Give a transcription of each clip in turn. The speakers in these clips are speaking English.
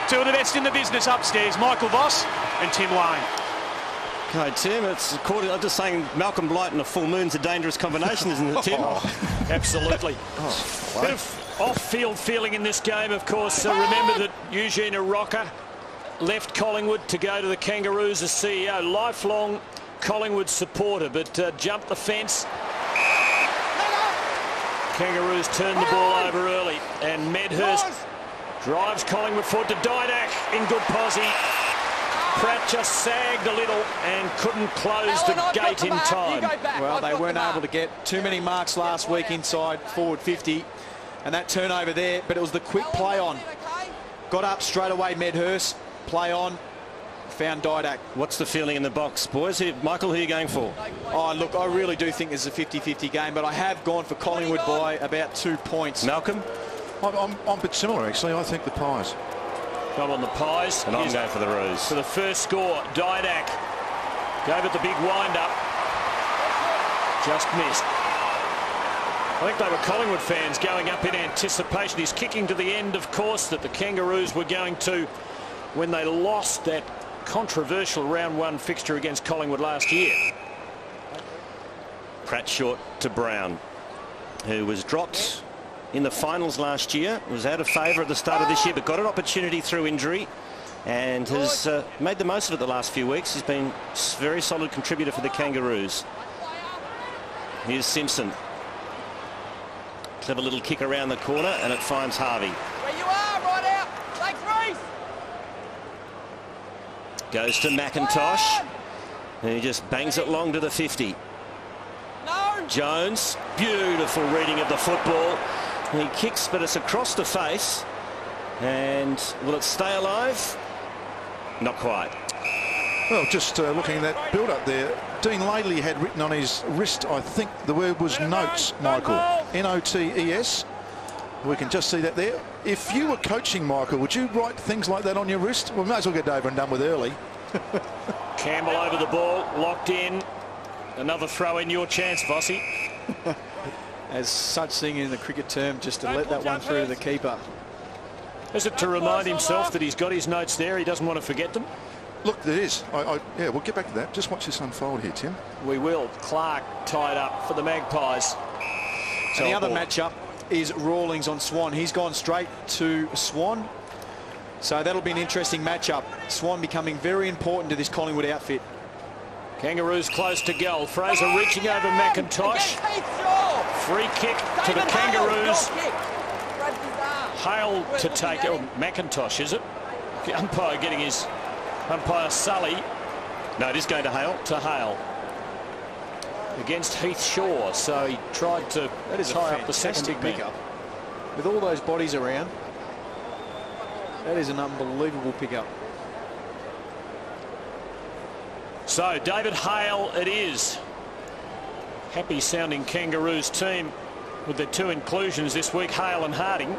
Two of the best in the business upstairs, Michael Voss and Tim Lane. Okay, Tim, I'm just saying Malcolm Blight and a full moon's a dangerous combination, isn't it, Tim? Absolutely. Bit of off-field feeling in this game, of course. Remember that Eugene Arocca left Collingwood to go to the Kangaroos as CEO. Lifelong Collingwood supporter, but jumped the fence. Kangaroos turned the ball over early, and Medhurst drives Collingwood forward to Didak in good posse. Pratt just sagged a little and couldn't close the gate in time. Well, they weren't able to get too many marks last week inside forward 50, and that turnover there, but it was the quick play on. Got up straight away, Medhurst, play on, found Didak. What's the feeling in the box, boys? Michael, who are you going for? Oh, look, I really do think this is a 50-50 game, but I have gone for Collingwood by about 2 points. Malcolm? I'm a bit similar, actually. I think the Pies. I'm on the Pies. And I'm going for the Roos. For the first score, Didak gave it the big wind-up. Just missed. I think they were Collingwood fans going up in anticipation. He's kicking to the end, of course, that the Kangaroos were going to when they lost that controversial round 1 fixture against Collingwood last year. Pratt short to Brown, who was dropped in the finals last year, was out of favour at the start of this year, but got an opportunity through injury and has made the most of it the last few weeks. He's been a very solid contributor for the Kangaroos. Here's Simpson. Clever little kick around the corner, and it finds Harvey. Where you are, right out. Thanks, Reece. Goes to McIntosh, and he just bangs it long to the 50. No. Jones, beautiful reading of the football. He kicks, but it's across the face. And will it stay alive? Not quite. Well, just looking at that build-up there, Dean Laidley had written on his wrist, I think the word was notes, Michael. N-O-T-E-S. We can just see that there. If you were coaching, Michael, would you write things like that on your wrist? Well, we might as well get over and done with early. Campbell over the ball, locked in. Another throw in, your chance, Vossi. As such thing in the cricket term, just to let that one through to the keeper. Is it to remind himself that he's got his notes there, he doesn't want to forget them? Look, there is. Yeah, we'll get back to that. Just watch this unfold here, Tim. We will. Clark tied up for the Magpies. So the other matchup is Rawlings on Swan. He's gone straight to Swan. So that'll be an interesting matchup. Swan becoming very important to this Collingwood outfit. Kangaroos close to goal. Fraser reaching over McIntosh. Free kick to the Kangaroos. Hale to take it. Oh, McIntosh, is it? The umpire getting his... Umpire Sully. No, it is going to Hale. To Hale. Against Heath Shaw. So he tried to tie up the second big pickup. With all those bodies around, that is an unbelievable pickup. So David Hale it is. Happy sounding Kangaroos team with their 2 inclusions this week, Hale and Harding.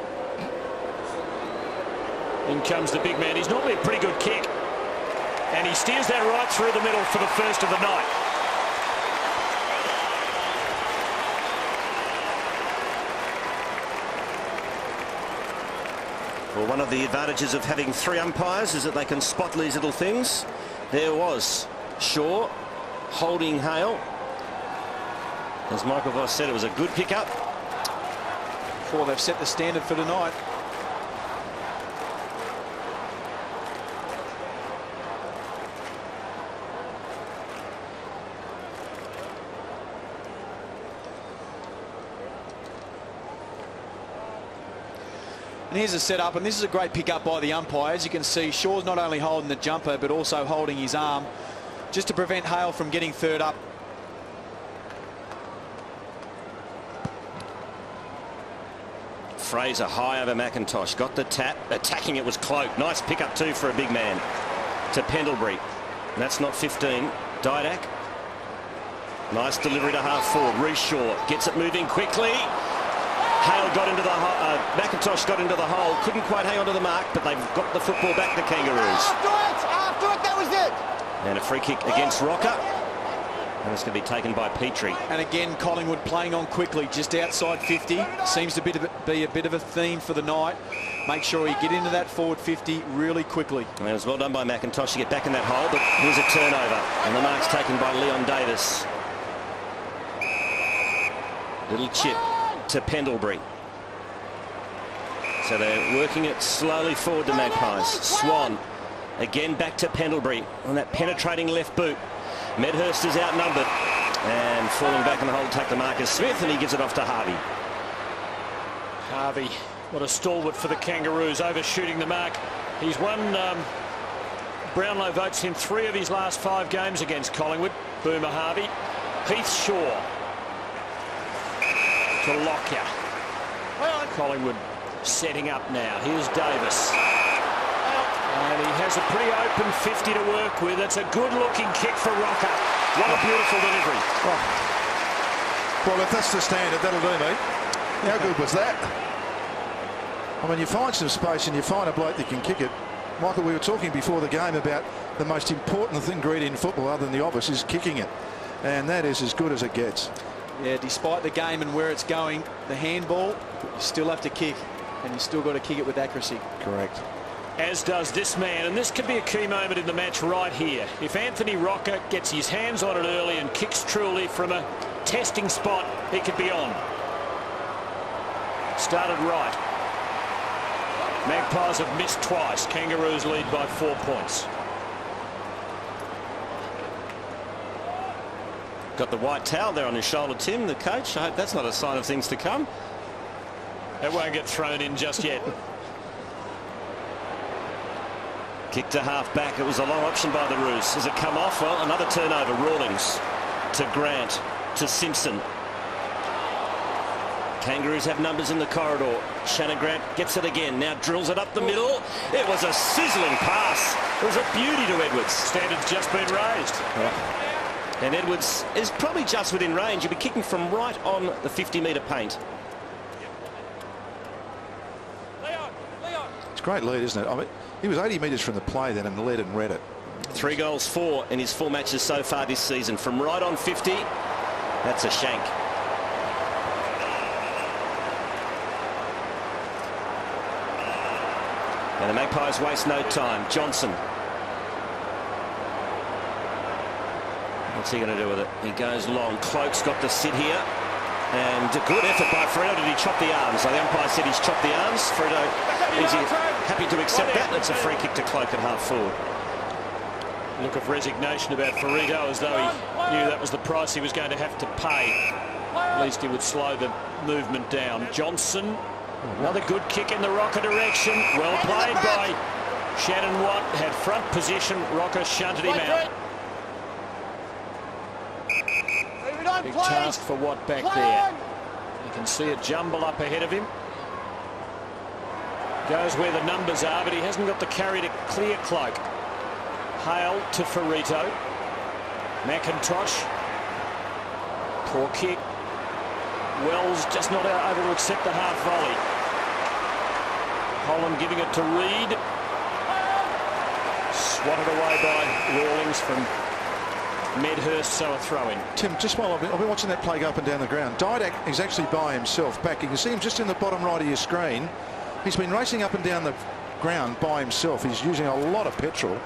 In comes the big man. He's normally a pretty good kick. And he steers that right through the middle for the first of the night. Well, one of the advantages of having 3 umpires is that they can spot these little things. There was Shaw holding Hale. As Michael Voss said, it was a good pickup. Before they've set the standard for tonight. And here's a setup, and this is a great pick-up by the umpire. As you can see, Shaw's not only holding the jumper, but also holding his arm, just to prevent Hale from getting third up. Fraser high over McIntosh, got the tap, attacking it was Cloak. Nice pick-up too for a big man. To Pendlebury. And that's not 15. Didak. Nice delivery to half forward. Reece Shaw gets it moving quickly. Hale got into the McIntosh got into the hole, couldn't quite hang on to the mark, but they've got the football back, the Kangaroos. After it, that was it. And a free kick against Rocker. And it's going to be taken by Petrie. And again, Collingwood playing on quickly, just outside 50. Seems to be a bit of a theme for the night. make sure you get into that forward 50 really quickly. And it was well done by McIntosh to get back in that hole, but here's a turnover. And the mark's taken by Leon Davis. Little chip to Pendlebury. So they're working it slowly forward, the Magpies. Swan again back to Pendlebury on that penetrating left boot. Medhurst is outnumbered and falling back in the hole to take the mark is Smith, and he gives it off to Harvey. Harvey, what a stalwart for the Kangaroos, overshooting the mark. He's won Brownlow votes in 3 of his last 5 games against Collingwood. Boomer Harvey. Heath Shaw to Lockyer. Collingwood setting up now. Here's Davis. And he has a pretty open 50 to work with. It's a good-looking kick for Rocker. What a beautiful delivery. Well, if that's the standard, that'll do, mate. How good was that? I mean, you find some space and you find a bloke that can kick it. Michael, we were talking before the game about the most important ingredient in football, other than the obvious, is kicking it. And that is as good as it gets. Yeah, despite the game and where it's going, the handball, you still have to kick. And you still got to kick it with accuracy. Correct. As does this man, and this could be a key moment in the match right here. If Anthony Rocker gets his hands on it early and kicks truly from a testing spot, he could be on. Started right. Magpies have missed twice. Kangaroos lead by 4 points. Got the white towel there on his shoulder, Tim, the coach. I hope that's not a sign of things to come. That won't get thrown in just yet. Kick to half back. It was a long option by the Roos. Has it come off? Well, another turnover. Rawlings to Grant to Simpson. Kangaroos have numbers in the corridor. Shannon Grant gets it again. Now drills it up the middle. It was a sizzling pass. It was a beauty to Edwards. Standard's just been raised. And Edwards is probably just within range. He'll be kicking from right on the 50-metre paint. It's a great lead, isn't it? I mean, he was 80 metres from the play then and led and read it. 3 goals, 4 in his 4 matches so far this season. From right on 50, that's a shank. And the Magpies waste no time. Johnson. What's he going to do with it? He goes long. Cloak's got to sit here. And a good effort by Frito. Did he chop the arms? So the umpire said he's chopped the arms. Frito, is he happy to accept that? That's a free kick to Cloak at half forward. Look of resignation about Frito, as though he knew that was the price he was going to have to pay. At least he would slow the movement down. Johnson, another good kick in the Rocker direction. Well played by Shannon Watt. Had front position. Rocker shunted him out. Big task for Watt back there. You can see a jumble up ahead of him. Goes where the numbers are, but he hasn't got the carry to clear Cloak. Hale to Frito. McIntosh. Poor kick. Wells just not able to accept the half volley. Holland giving it to Reid. Swatted away by Rawlings from Medhurst, so a throw-in. Tim, just while I've been watching that play go up and down the ground, Didak is actually by himself back. You can see him just in the bottom right of your screen. He's been racing up and down the ground by himself. He's using a lot of petrol.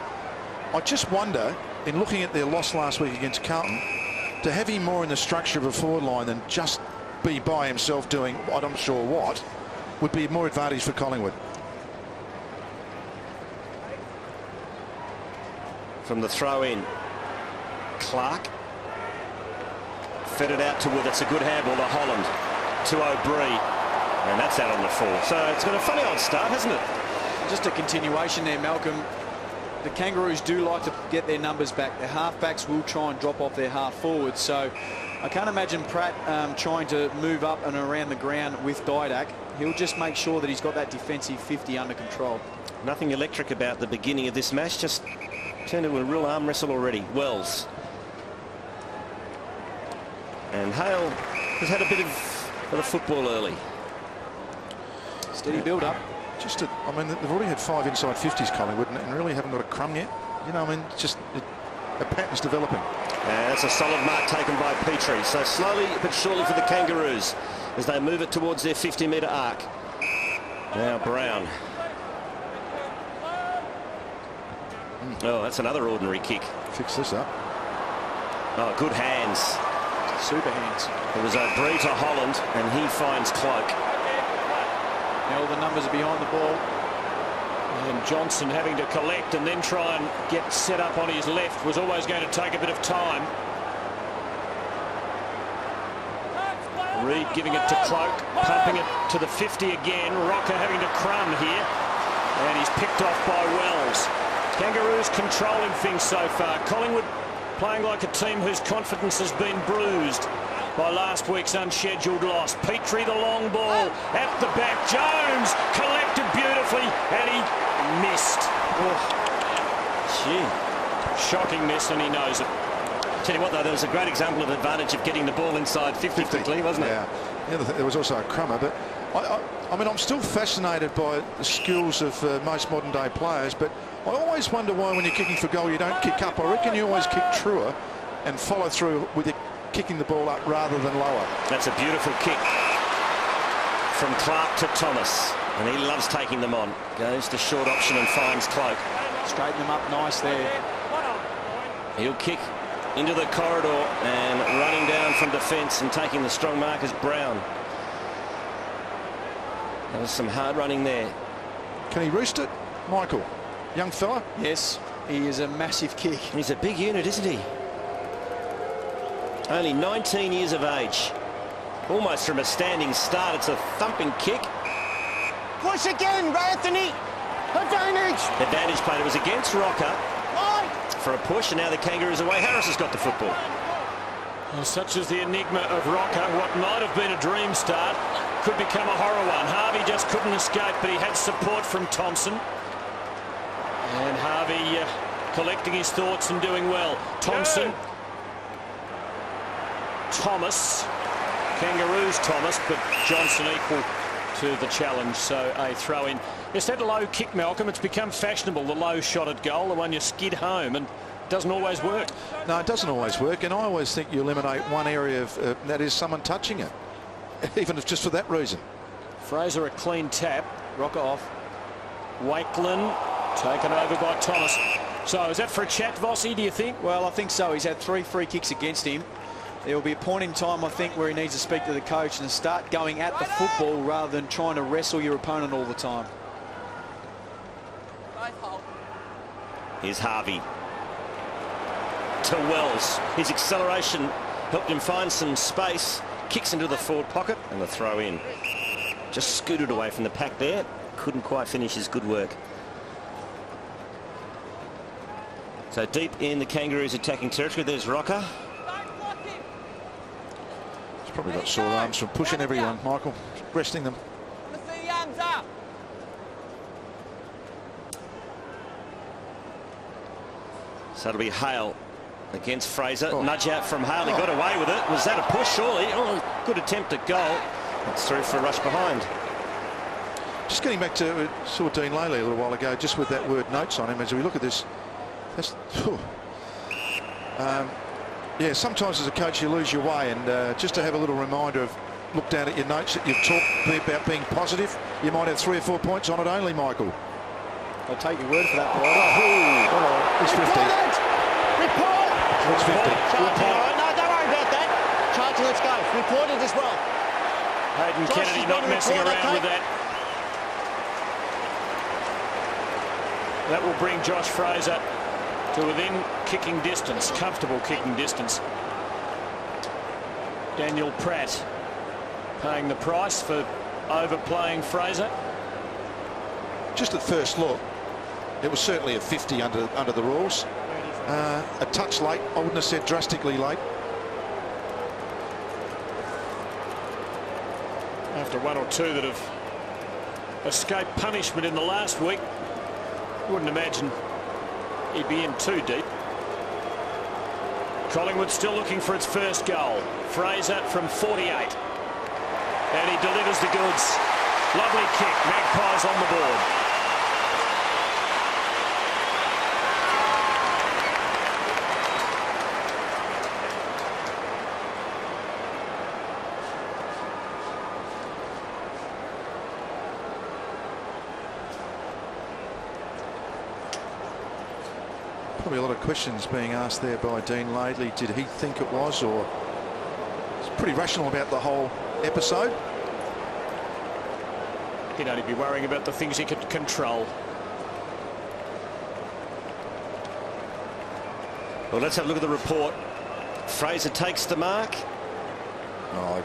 I just wonder, in looking at their loss last week against Carlton, to have him more in the structure of a forward line than just be by himself doing I'm not sure what, would be more advantage for Collingwood. From the throw-in, Clark fed it out to Wood. That's a good handball to Holland, to O'Brien, and that's out on the full. So it's been a funny old start, hasn't it? Just a continuation there, Malcolm. The Kangaroos do like to get their numbers back. Their halfbacks will try and drop off their half forwards. So I can't imagine Pratt trying to move up and around the ground with Didak. He'll just make sure that he's got that defensive 50 under control. Nothing electric about the beginning of this match. Just turned into a real arm wrestle already. Wells. And Hale has had a bit of the football early. Steady build up. I mean, they've already had 5 inside 50s, Collingwood, and really haven't got a crumb yet. You know, I mean, a pattern's developing. And that's a solid mark taken by Petrie. So slowly but surely for the Kangaroos as they move it towards their 50-metre arc. Now Brown Oh, that's another ordinary kick. Fix this up. Oh, good hands. Super hands. It was O'Brien to Holland, and he finds Cloak. Now all the numbers are behind the ball. And Johnson having to collect and then try and get set up on his left was always going to take a bit of time. Reed giving it to Cloak, pumping it to the 50 again. Rocker having to crumb here, and he's picked off by Wells. Kangaroos controlling things so far. Collingwood playing like a team whose confidence has been bruised by last week's unscheduled loss. Petrie the long ball at the back. Jones collected beautifully, and he missed. Oh. Gee. Shocking miss, and he knows it. Tell you what, though, there was a great example of advantage of getting the ball inside 50 quickly, wasn't it? Yeah. The other thing, there was also a crummer, but I mean, I'm still fascinated by the skills of most modern-day players, but I always wonder why when you're kicking for goal you don't kick up. I reckon you always kick truer and follow through with your kicking the ball up rather than lower. That's a beautiful kick from Clark to Thomas, and he loves taking them on. Goes to short option and finds Cloak. Straighten them up nice there. He'll kick into the corridor and running down from defence and taking the strong mark is Brown. There was some hard running there. Can he roost it, Michael? Young fella? Yes, he is a massive kick. He's a big unit, isn't he? Only 19 years of age. Almost from a standing start. It's a thumping kick. Push again, Anthony. Advantage. Advantage played. It was against Rocker for a push, and now the Kangaroos away. Harris has got the football. Well, such is the enigma of Rocker. What might have been a dream start could become a horror one. Harvey just couldn't escape, but he had support from Thompson. And Harvey collecting his thoughts and doing well. Thompson. Thomas. Kangaroos Thomas, but Johnson equal to the challenge, so a throw in. It's that low kick, Malcolm. It's become fashionable, the low shot at goal, the one you skid home, and it doesn't always work. No, it doesn't always work, and I always think you eliminate one area of that is someone touching it, even if just for that reason. Fraser a clean tap. Rocker off. Wakelin taken over by Thomas. So is that for a chat, Vossi, do you think? Well, I think so. He's had 3 free kicks against him. There will be a point in time, I think, where he needs to speak to the coach and start going at the football rather than trying to wrestle your opponent all the time. Here's Harvey to Wells. His acceleration helped him find some space. Kicks into the forward pocket and the throw in. Just scooted away from the pack there. Couldn't quite finish his good work. So deep in the Kangaroos attacking territory. There's Rocker. He's probably got sore arms from pushing everyone, Michael, resting them. So it'll be Hale against Fraser. Oh. Nudge out from Hale. He got away with it. Was that a push, surely? Oh, good attempt at goal. It's through for a rush behind. Just getting back to saw Dean Laley a little while ago, just with that word notes on him. As we look at this, that's, yeah, sometimes as a coach you lose your way, and just to have a little reminder of look down at your notes that you've talked about being positive. You might have 3 or 4 points on it only, Michael. I'll take your word for that, boy. It's 50. Report. It's 50. No, don't worry about that. Charlie, let's go. Report it as well. Hayden Josh, Kennedy you've not got to messing report, around okay? with that. That will bring Josh Fraser to within kicking distance, comfortable kicking distance. Daniel Pratt paying the price for overplaying Fraser. Just at first look, it was certainly a 50 under the rules. A touch late. I wouldn't have said drastically late. After 1 or 2 that have escaped punishment in the last week, wouldn't imagine he'd be in too deep. Collingwood still looking for its first goal. Fraser from 48. And he delivers the goods. Lovely kick. Magpies on the board. Probably a lot of questions being asked there by Dean Laidley. Did he think it was, or he's pretty rational about the whole episode? He'd only be worrying about the things he could control. Well, let's have a look at the report. Fraser takes the mark. Oh,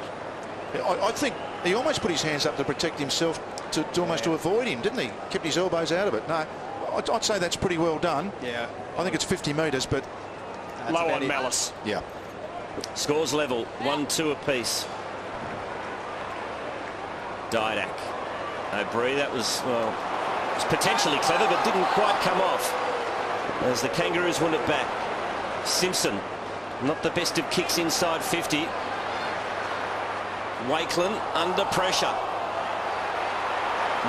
I think he almost put his hands up to protect himself, to almost to avoid him, didn't he? Kept his elbows out of it. No, I'd say that's pretty well done. Yeah. I think it's 50 metres, but low on malice. Yeah. Scores level, 1-2 apiece. Didak. O'Brien, that was, well, it was potentially clever, but didn't quite come off as the Kangaroos win it back. Simpson, not the best of kicks inside 50. Wakeland under pressure.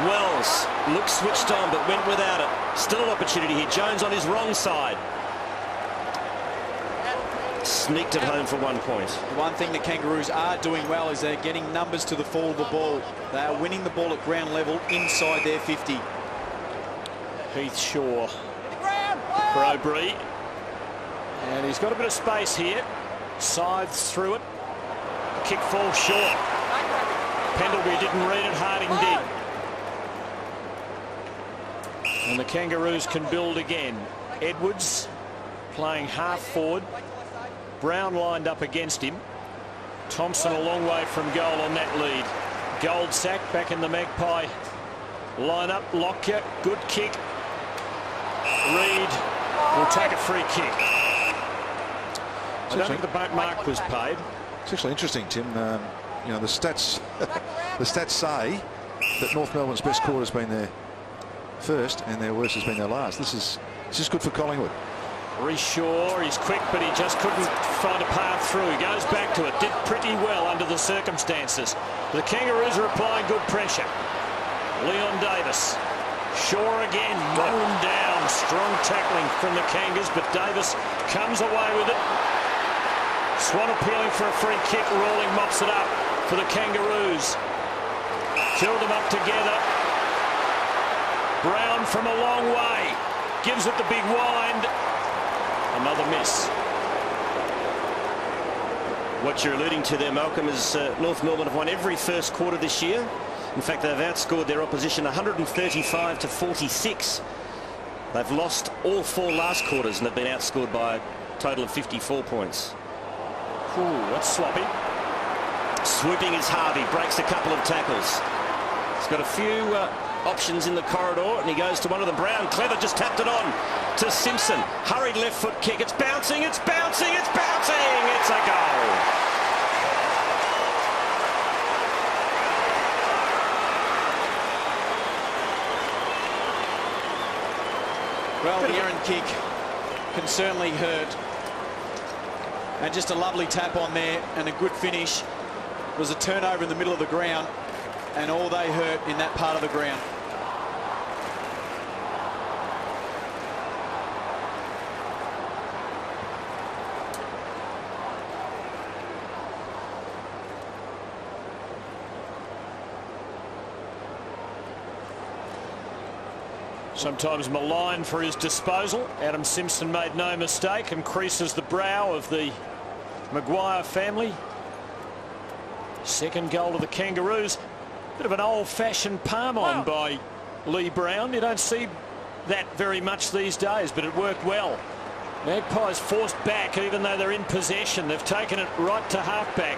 Wells looked switched on but went without it. Still an opportunity here. Jones on his wrong side. Sneaked it home for 1 point. The one thing the Kangaroos are doing well is they're getting numbers to the fall of the ball. They are winning the ball at ground level inside their 50. Heath Shaw for O'Brien. And he's got a bit of space here. Scythes through it. Kick falls short. Pendlebury didn't read it. Harding did. And the Kangaroos can build again. Edwards playing half forward. Brown lined up against him. Thompson a long way from goal on that lead. Goldsack back in the Magpie lineup. Lockyer, good kick. Reid will take a free kick. I don't think the mark was paid. It's actually interesting, Tim. You know, the stats say that North Melbourne's best quarter has been their first and their worst has been their last. This is good for Collingwood. Reece Shaw, he's quick, but he just couldn't find a path through. He goes back to it. Did pretty well under the circumstances. The Kangaroos are applying good pressure. Leon Davis. Shaw again, mown down. Strong tackling from the Kangas, but Davis comes away with it. Swan appealing for a free kick. Rawling mops it up for the Kangaroos. Filled them up together. Brown from a long way. Gives it the big wind. Another miss. What you're alluding to there, Malcolm, is North Melbourne have won every first quarter this year. In fact, they've outscored their opposition 135 to 46. They've lost all 4 last quarters and have been outscored by a total of 54 points. Ooh, that's sloppy. Swooping is Harvey, breaks a couple of tackles. He's got a few options in the corridor, and he goes to one of them. Brown, clever, just tapped it on to Simpson. Hurried left foot kick. It's bouncing, it's bouncing, it's bouncing. It's a goal. Well, the errant kick can certainly hurt. And just a lovely tap on there and a good finish. It was a turnover in the middle of the ground, and all they hurt in that part of the ground. Sometimes maligned for his disposal. Adam Simpson made no mistake and creases the brow of the Maguire family. Second goal to the Kangaroos. Bit of an old-fashioned palm on by Lee Brown. You don't see that very much these days, but it worked well. Magpies forced back even though they're in possession. They've taken it right to halfback.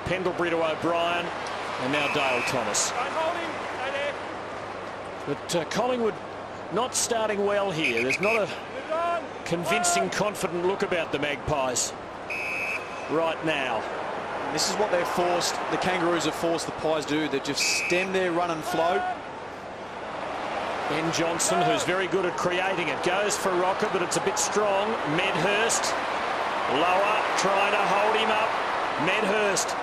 Pendlebury to O'Brien, and now Dale Thomas. But Collingwood not starting well here. There's not a convincing, confident look about the Magpies right now. This is what they're forced, the Kangaroos have forced the Pies to do. They just stem their run and flow. Ben Johnson, who's very good at creating it, goes for Rocker, but it's a bit strong. Medhurst, lower, trying to hold him up. Medhurst.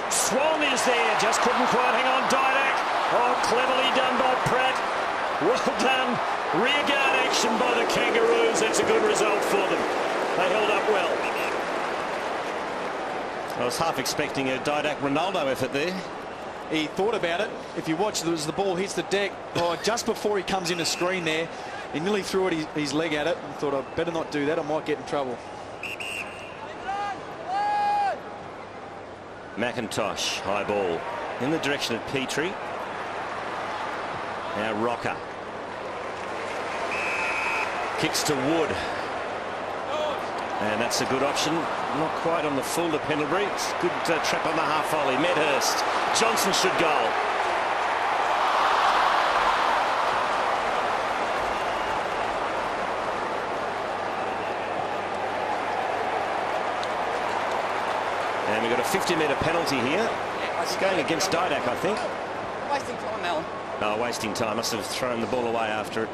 Swan is there, just couldn't quite hang on. Didak. Oh, cleverly done by Pratt. Well done. Rearguard action by the Kangaroos. That's a good result for them. They held up well. I was half expecting a Didak Ronaldo effort there. He thought about it. If you watch, as the ball hits the deck, just before he comes in a screen there, He nearly threw his leg at it and thought, I better not do that, I might get in trouble. McIntosh, high ball in the direction of Petrie. Now Rocker. Kicks to Wood. And that's a good option. Not quite on the full to Pendlebury. It's good trap on the half volley. Medhurst. Johnson should goal. And we've got a 50-metre penalty here. It's going against Didak, I think. Wasting time, Alan. Oh, wasting time. Must have thrown the ball away after it.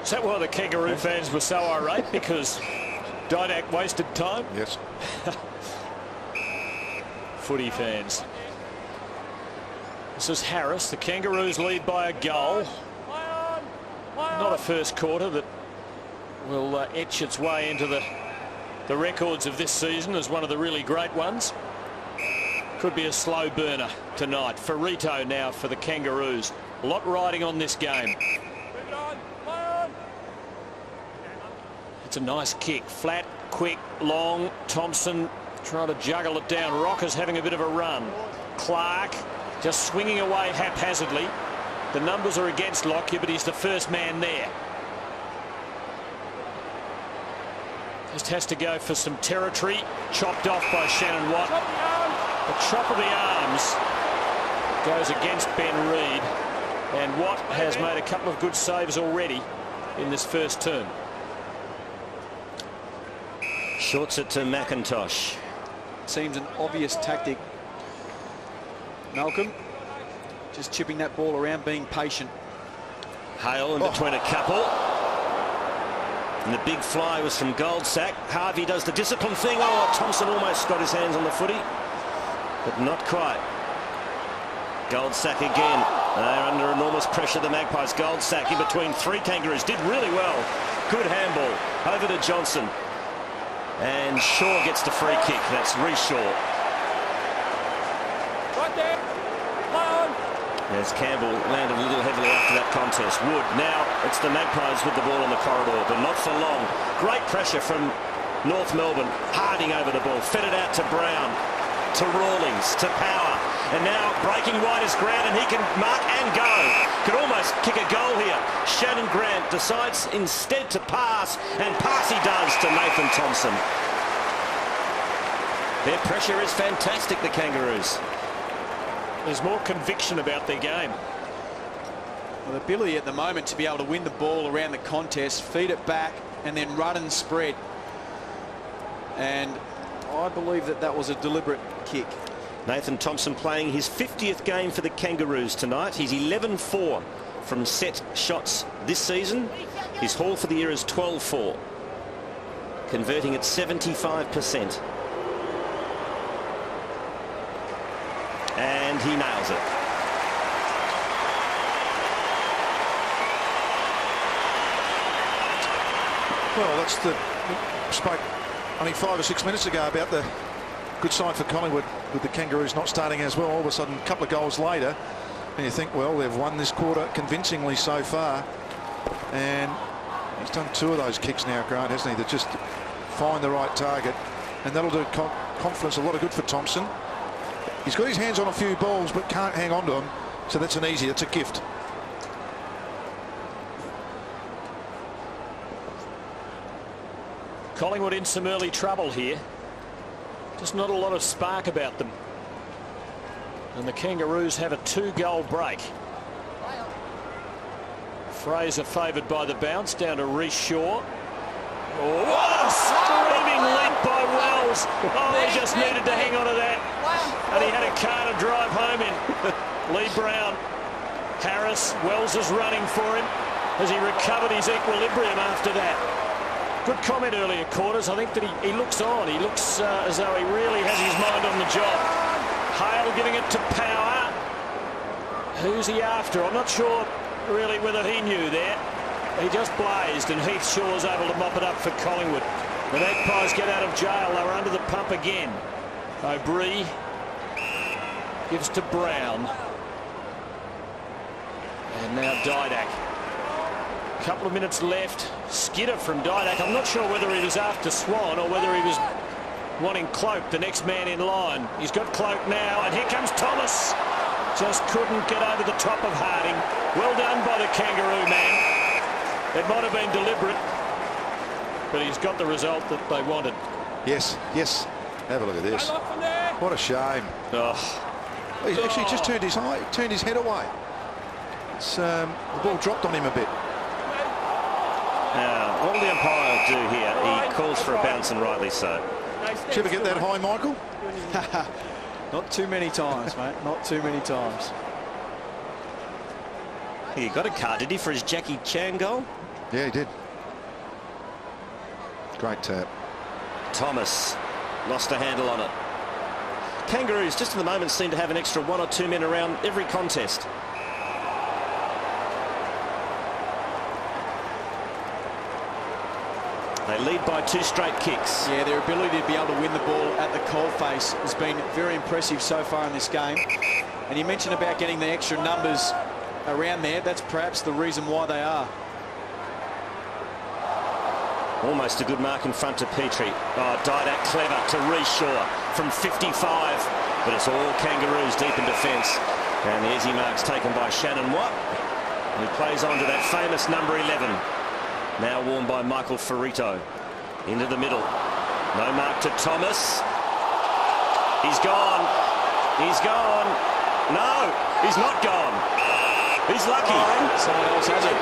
Is that why the Kangaroo fans were so irate? Because Didak wasted time? Yes. Footy fans. This is Harris. The Kangaroos lead by a goal. Not a first quarter that will etch its way into the records of this season as one of the really great ones. Could be a slow burner tonight. Ferrito now for the Kangaroos. A lot riding on this game. It's a nice kick. Flat, quick, long. Thompson trying to juggle it down. Rocker's having a bit of a run. Clark just swinging away haphazardly. The numbers are against Lockyer, but he's the first man there. Just has to go for some territory. Chopped off by Shannon Watt. The chop of the arms goes against Ben Reid. And Watt has made a couple of good saves already in this first term. Shorts it to McIntosh. Seems an obvious tactic. Malcolm just chipping that ball around, being patient. Hale in between a couple. And the big fly was from Goldsack. Harvey does the discipline thing. Oh, Thompson almost got his hands on the footy, but not quite. Goldsack again. They're under enormous pressure, the Magpies. Goldsack in between three Kangaroos. Did really well. Good handball. Over to Johnson. And Shaw gets the free kick. That's Reshaw. Right there. As Campbell landed a little heavily after that contest. Wood. Now it's the Magpies with the ball in the corridor, but not for long. Great pressure from North Melbourne. Harding over the ball. Fed it out to Brown. To Rawlings. To Power. And now breaking wide is Grant, and he can mark and go. Could almost kick a goal here. Shannon Grant decides instead to pass, and pass he does to Nathan Thompson. Their pressure is fantastic, the Kangaroos. There's more conviction about their game. Well, the ability at the moment to be able to win the ball around the contest, feed it back, and then run and spread. And I believe that was a deliberate kick. Nathan Thompson playing his 50th game for the Kangaroos tonight. He's 11-4 from set shots this season. His haul for the year is 12-4, converting at 75%. And he nails it. Well, that's we spoke only 5 or 6 minutes ago about the good sign for Collingwood with the Kangaroos not starting as well. All of a sudden, a couple of goals later, and you think, well, they've won this quarter convincingly so far. And he's done 2 of those kicks now, Grant, hasn't he? That just find the right target, and that'll do confidence a lot of good for Thompson. He's got his hands on a few balls, but can't hang on to them. So that's that's a gift. Collingwood in some early trouble here. Just not a lot of spark about them. And the Kangaroos have a 2-goal break. Fraser favoured by the bounce, down to Reece Shaw. Oh, what a screaming leap by Wells. Oh, they just needed to hang on to that. And he had a car to drive home in. Lee Brown. Harris. Wells is running for him as he recovered his equilibrium after that. Good comment earlier quarters. I think that he looks on. He looks as though he really has his mind on the job. Hale giving it to Power. Who's he after? I'm not sure really whether he knew there. He just blazed, and Heath Shaw's able to mop it up for Collingwood. The Magpies get out of jail. They were under the pump again. O'Brien gives to Brown. And now Didak. Couple of minutes left. Skidder from Didak. I'm not sure whether he was after Swan or whether he was wanting Cloak, the next man in line. He's got Cloak now, and here comes Thomas. Just couldn't get over the top of Harding. Well done by the Kangaroo man. It might have been deliberate, but he's got the result that they wanted. Yes, yes. Have a look at this. What a shame. Oh. He actually just turned his head away. It's, the ball dropped on him a bit. Now, what will the umpire do here? He calls for a bounce, and rightly so. Did you ever get that high, Michael? Not too many times, mate. Not too many times. He got a card, did he, for his Jackie Chan goal? Yeah, he did. Great tap. Thomas lost a handle on it. Kangaroos just at the moment seem to have an extra 1 or 2 men around every contest. They lead by 2 straight kicks. Yeah, their ability to be able to win the ball at the coalface has been very impressive so far in this game. And you mentioned about getting the extra numbers around there. That's perhaps the reason why they are. Almost a good mark in front to Petrie. Oh, Didak clever to Reshaw from 55. But it's all Kangaroos deep in defence. And the easy mark's taken by Shannon Watt, who plays on to that famous number 11. Now worn by Michael Ferrito. Into the middle. No mark to Thomas. He's gone. He's gone. No, he's not gone. He's lucky. Someone else has it.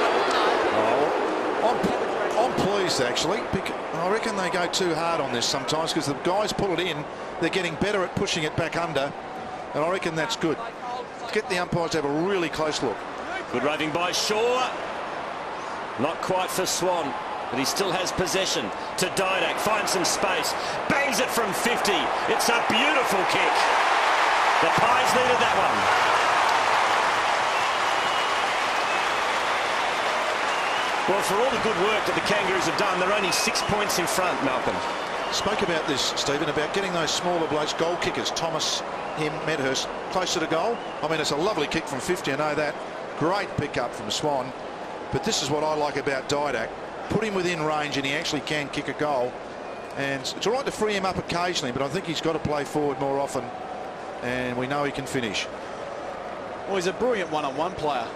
I'm pleased, actually. I reckon they go too hard on this sometimes because the guys pull it in. They're getting better at pushing it back under. And I reckon that's good. Get the umpires to have a really close look. Good roving by Shaw. Not quite for Swan, but he still has possession. To Didak, finds some space, bangs it from 50. It's a beautiful kick. The Pies needed that one. Well, for all the good work that the Kangaroos have done, they're only 6 points in front, Malcolm. Spoke about this, Stephen, about getting those smaller blokes, goal kickers, Thomas, him, Medhurst, closer to goal. I mean, it's a lovely kick from 50, I know that. Great pick up from Swan. But this is what I like about Didak. Put him within range and he actually can kick a goal. And it's all right to free him up occasionally, but I think he's got to play forward more often. And we know he can finish. Well, he's a brilliant one-on-one player.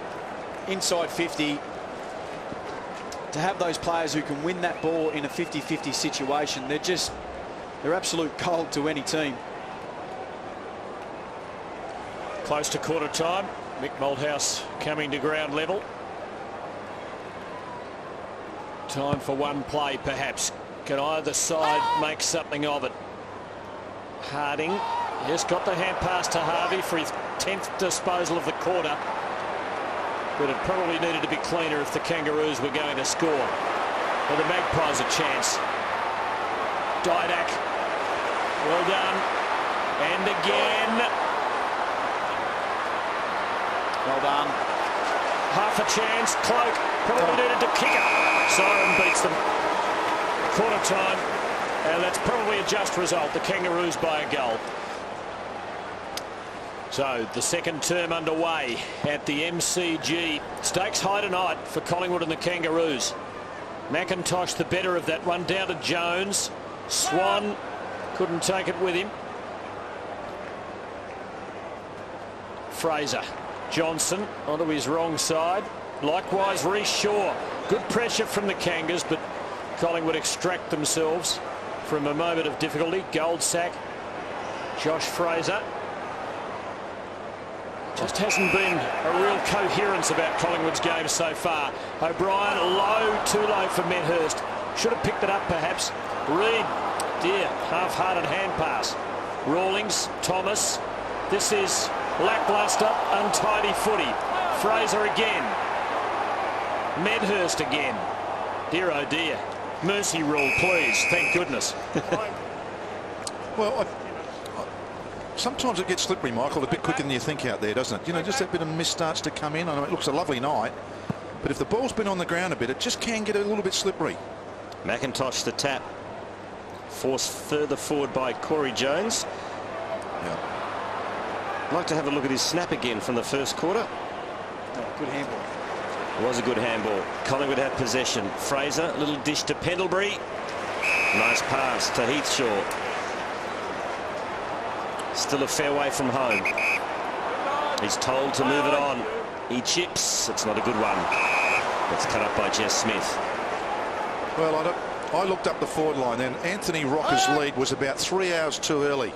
Inside 50. To have those players who can win that ball in a 50-50 situation, they're absolute gold to any team. Close to quarter time. Mick Malthouse coming to ground level. Time for one play, perhaps. Can either side make something of it? Harding just got the hand pass to Harvey for his 10th disposal of the quarter. But it probably needed to be cleaner if the Kangaroos were going to score. Well, the Magpies a chance. Didak. Well done. And again. Well done. Half a chance. Cloak probably needed to kick it. Siren beats them. Quarter time. And that's probably a just result. The Kangaroos by a goal. So the second term underway at the MCG. Stakes high tonight for Collingwood and the Kangaroos. McIntosh the better of that one, down to Jones. Swan couldn't take it with him. Fraser. Johnson onto his wrong side. Likewise Reece Shaw. Good pressure from the Kangas, but Collingwood extract themselves from a moment of difficulty. Goldsack. Josh Fraser. Just hasn't been a real coherence about Collingwood's game so far. O'Brien low, too low for Medhurst. Should have picked it up perhaps. Reid, dear, half-hearted hand pass. Rawlings, Thomas. This is lacklustre, untidy footy. Fraser again. Medhurst again. Dear oh dear. Mercy rule, please. Thank goodness. Well, sometimes it gets slippery, Michael, a bit quicker than you think out there, doesn't it? You know, just that bit of mist starts to come in. I know it looks a lovely night, but if the ball's been on the ground a bit, it just can get a little bit slippery. McIntosh the tap. Forced further forward by Corey Jones. Yeah. I'd like to have a look at his snap again from the first quarter. Oh, good handball. It was a good handball. Collingwood had possession. Fraser, little dish to Pendlebury. Nice pass to Heathshaw. Still a fair way from home. He's told to move it on. He chips. It's not a good one. It's cut up by Jess Smith. Well, I looked up the forward line then. Anthony Rocker's lead was about 3 hours too early.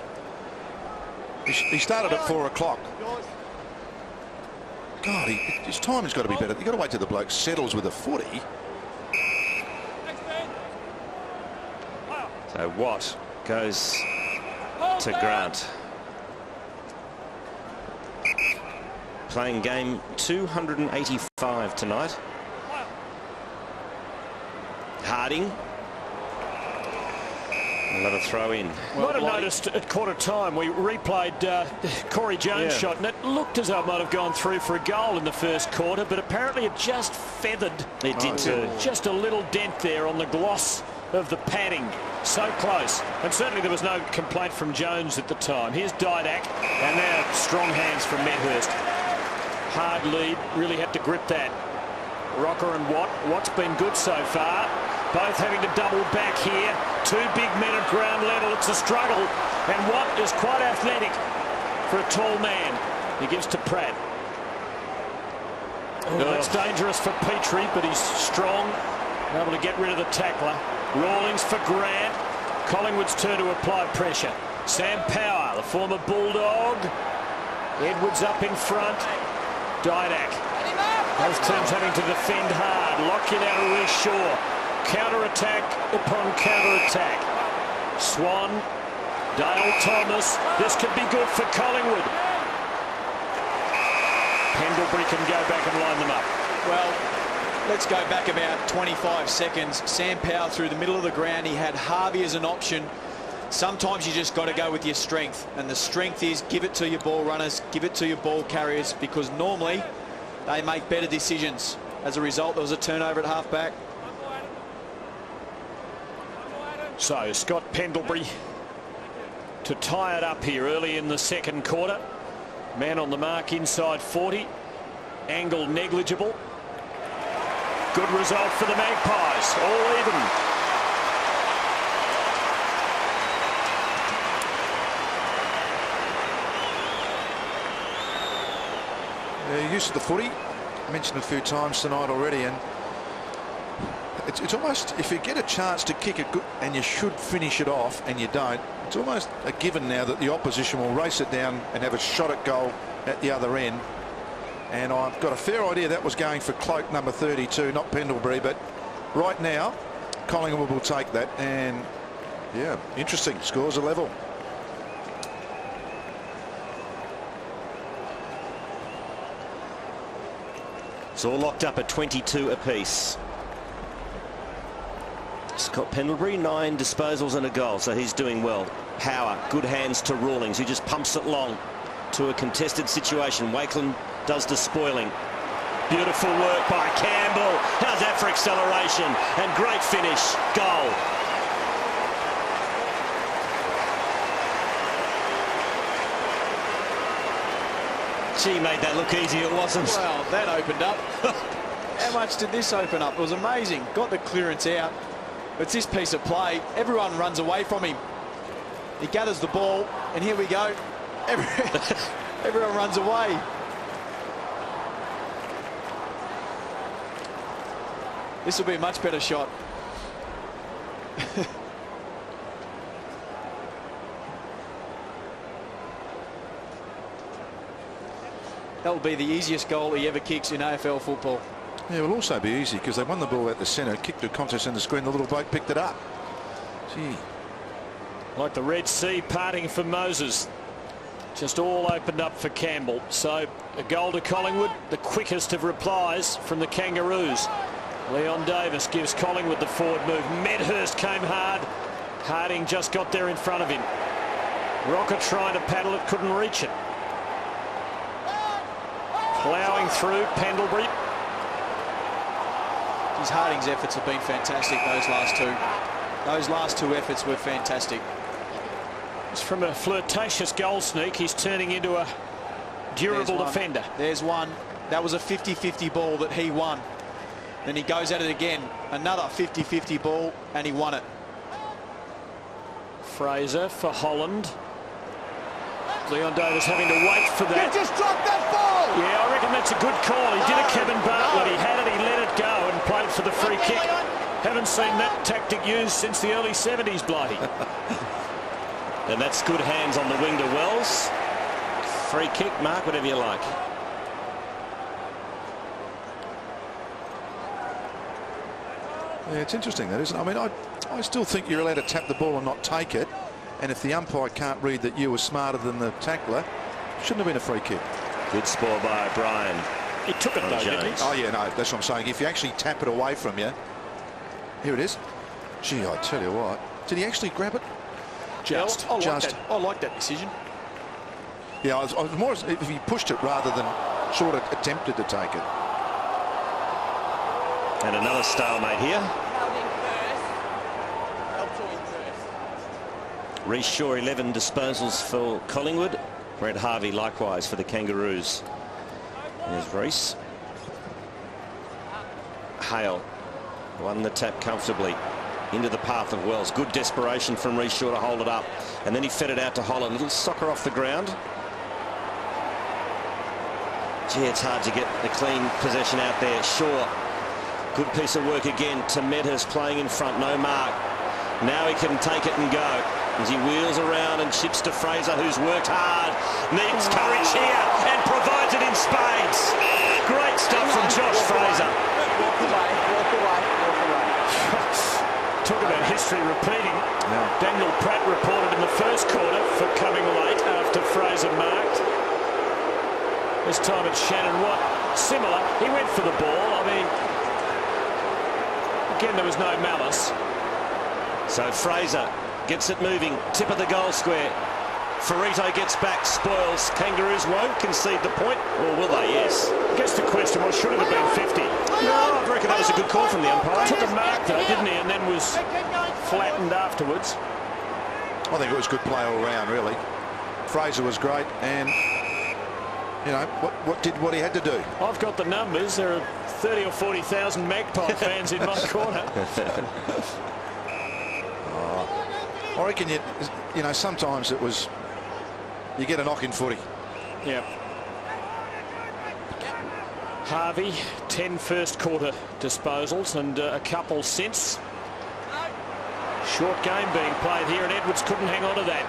He started at 4 o'clock. God, his timing's got to be better. You've got to wait till the bloke settles with a footy. So Watt goes to Grant. Playing game 285 tonight. Harding. Another throw in. Might have noticed at quarter time we replayed Corey Jones' shot, and it looked as though it might have gone through for a goal in the first quarter, but apparently it just feathered. It did too. Just a little dent there on the gloss of the padding. So close. And certainly there was no complaint from Jones at the time. Here's Didak, and now strong hands from Medhurst. Hard lead, really had to grip that. Rocker and Watt. Watt's been good so far. Both having to double back here. Two big men at ground level. It's a struggle. And Watt is quite athletic for a tall man. He gives to Pratt. That's dangerous for Petrie, but he's strong. Able to get rid of the tackler. Rawlings for Grant. Collingwood's turn to apply pressure. Sam Power, the former Bulldog. Edwards up in front. Didak. Both teams having to defend hard. Lockyer out of Reece Shaw. Counter-attack upon counter-attack. Swan. Dale Thomas. This could be good for Collingwood. Pendlebury can go back and line them up. Well, let's go back about 25 seconds. Sam Powell through the middle of the ground. He had Harvey as an option. Sometimes you just got to go with your strength, and the strength is give it to your ball runners, give it to your ball carriers, because normally they make better decisions. As a result, there was a turnover at halfback. So Scott Pendlebury to tie it up here early in the second quarter. Man on the mark inside 40. Angle negligible. Good result for the Magpies. All even. They're used to the footy. I mentioned it a few times tonight already, and it's almost, if you get a chance to kick it good and you should finish it off and you don't, it's almost a given now that the opposition will race it down and have a shot at goal at the other end. And I've got a fair idea that was going for cloak number 32, not Pendlebury, but right now Collingwood will take that. And yeah, interesting. Scores are level. It's all locked up at 22 apiece. Scott Pendlebury, 9 disposals and a goal, so he's doing well. Power, good hands to Rawlings, who just pumps it long to a contested situation. Wakeland does the spoiling. Beautiful work by Campbell. How's that for acceleration? And great finish. Goal. She made that look easy, it wasn't. Well, that opened up. How much did this open up? It was amazing. Got the clearance out. It's this piece of play. Everyone runs away from him. He gathers the ball, and here we go. Everyone runs away. This will be a much better shot. That will be the easiest goal he ever kicks in AFL football. Yeah, it will also be easy because they won the ball at the centre, kicked the contest in the screen, the little bloke picked it up. Gee. Like the Red Sea parting for Moses. Just all opened up for Campbell. So a goal to Collingwood, the quickest of replies from the Kangaroos. Leon Davis gives Collingwood the forward move. Medhurst came hard. Harding just got there in front of him. Rocker trying to paddle it, couldn't reach it. Ploughing through Pendlebury. His Harding's efforts have been fantastic, those last two. Those last two efforts were fantastic. It's from a flirtatious goal sneak. He's turning into a durable defender. There's one. That was a 50-50 ball that he won. Then he goes at it again. Another 50-50 ball, and he won it. Fraser for Holland. Leon Davis having to wait for that. You just dropped that ball! Yeah, I reckon that's a good call. He did a Kevin Bartlett. He had it, he let it go and played for the free kick. Haven't seen that tactic used since the early 70s, Blighty. And that's good hands on the wing to Wells. Free kick, Mark, whatever you like. Yeah, it's interesting, that, isn't it? I mean, I still think you're allowed to tap the ball and not take it. And if the umpire can't read that you were smarter than the tackler, shouldn't have been a free kick. Good score by O'Brien. He took it though, didn't he? Oh, yeah, no, that's what I'm saying. If you actually tap it away from you. Here it is. Gee, I tell you what. Did he actually grab it? Just. I like that decision. Yeah, I was more if he pushed it rather than sort of attempted to take it. And another stalemate here. Reece Shaw 11 disposals for Collingwood. Brett Harvey likewise for the Kangaroos. There's Reece. Hale won the tap comfortably into the path of Wells. Good desperation from Reece Shaw to hold it up, and then he fed it out to Holland. Little soccer off the ground. Gee, it's hard to get the clean possession out there. Shaw, good piece of work again to Medhurst playing in front. No mark. Now he can take it and go as he wheels around and chips to Fraser, who's worked hard, needs courage here and provides it in spades. Great stuff from Josh Fraser. Walk away, walk away, walk away. Talk about history repeating. Daniel Pratt reported in the first quarter for coming late after Fraser marked. This time it's Shannon Watt. Similar. He went for the ball. I mean, again, there was no malice. So Fraser gets it moving. Tip of the goal square. Ferrito gets back, spoils. Kangaroos won't concede the point, or will they? Yes. I guess the question was, should it have been 50? No, I reckon that was a good call from the umpire. Took a mark though, didn't he? And then was flattened afterwards. I think it was good play all round, really. Fraser was great, and you know what he had to do. I've got the numbers. There are 30 or 40,000 Magpie fans in my corner. I reckon you know sometimes it was you get a knock in footy. Yep. Harvey, 10 first quarter disposals and a couple since. Short game being played here, and Edwards couldn't hang on to that.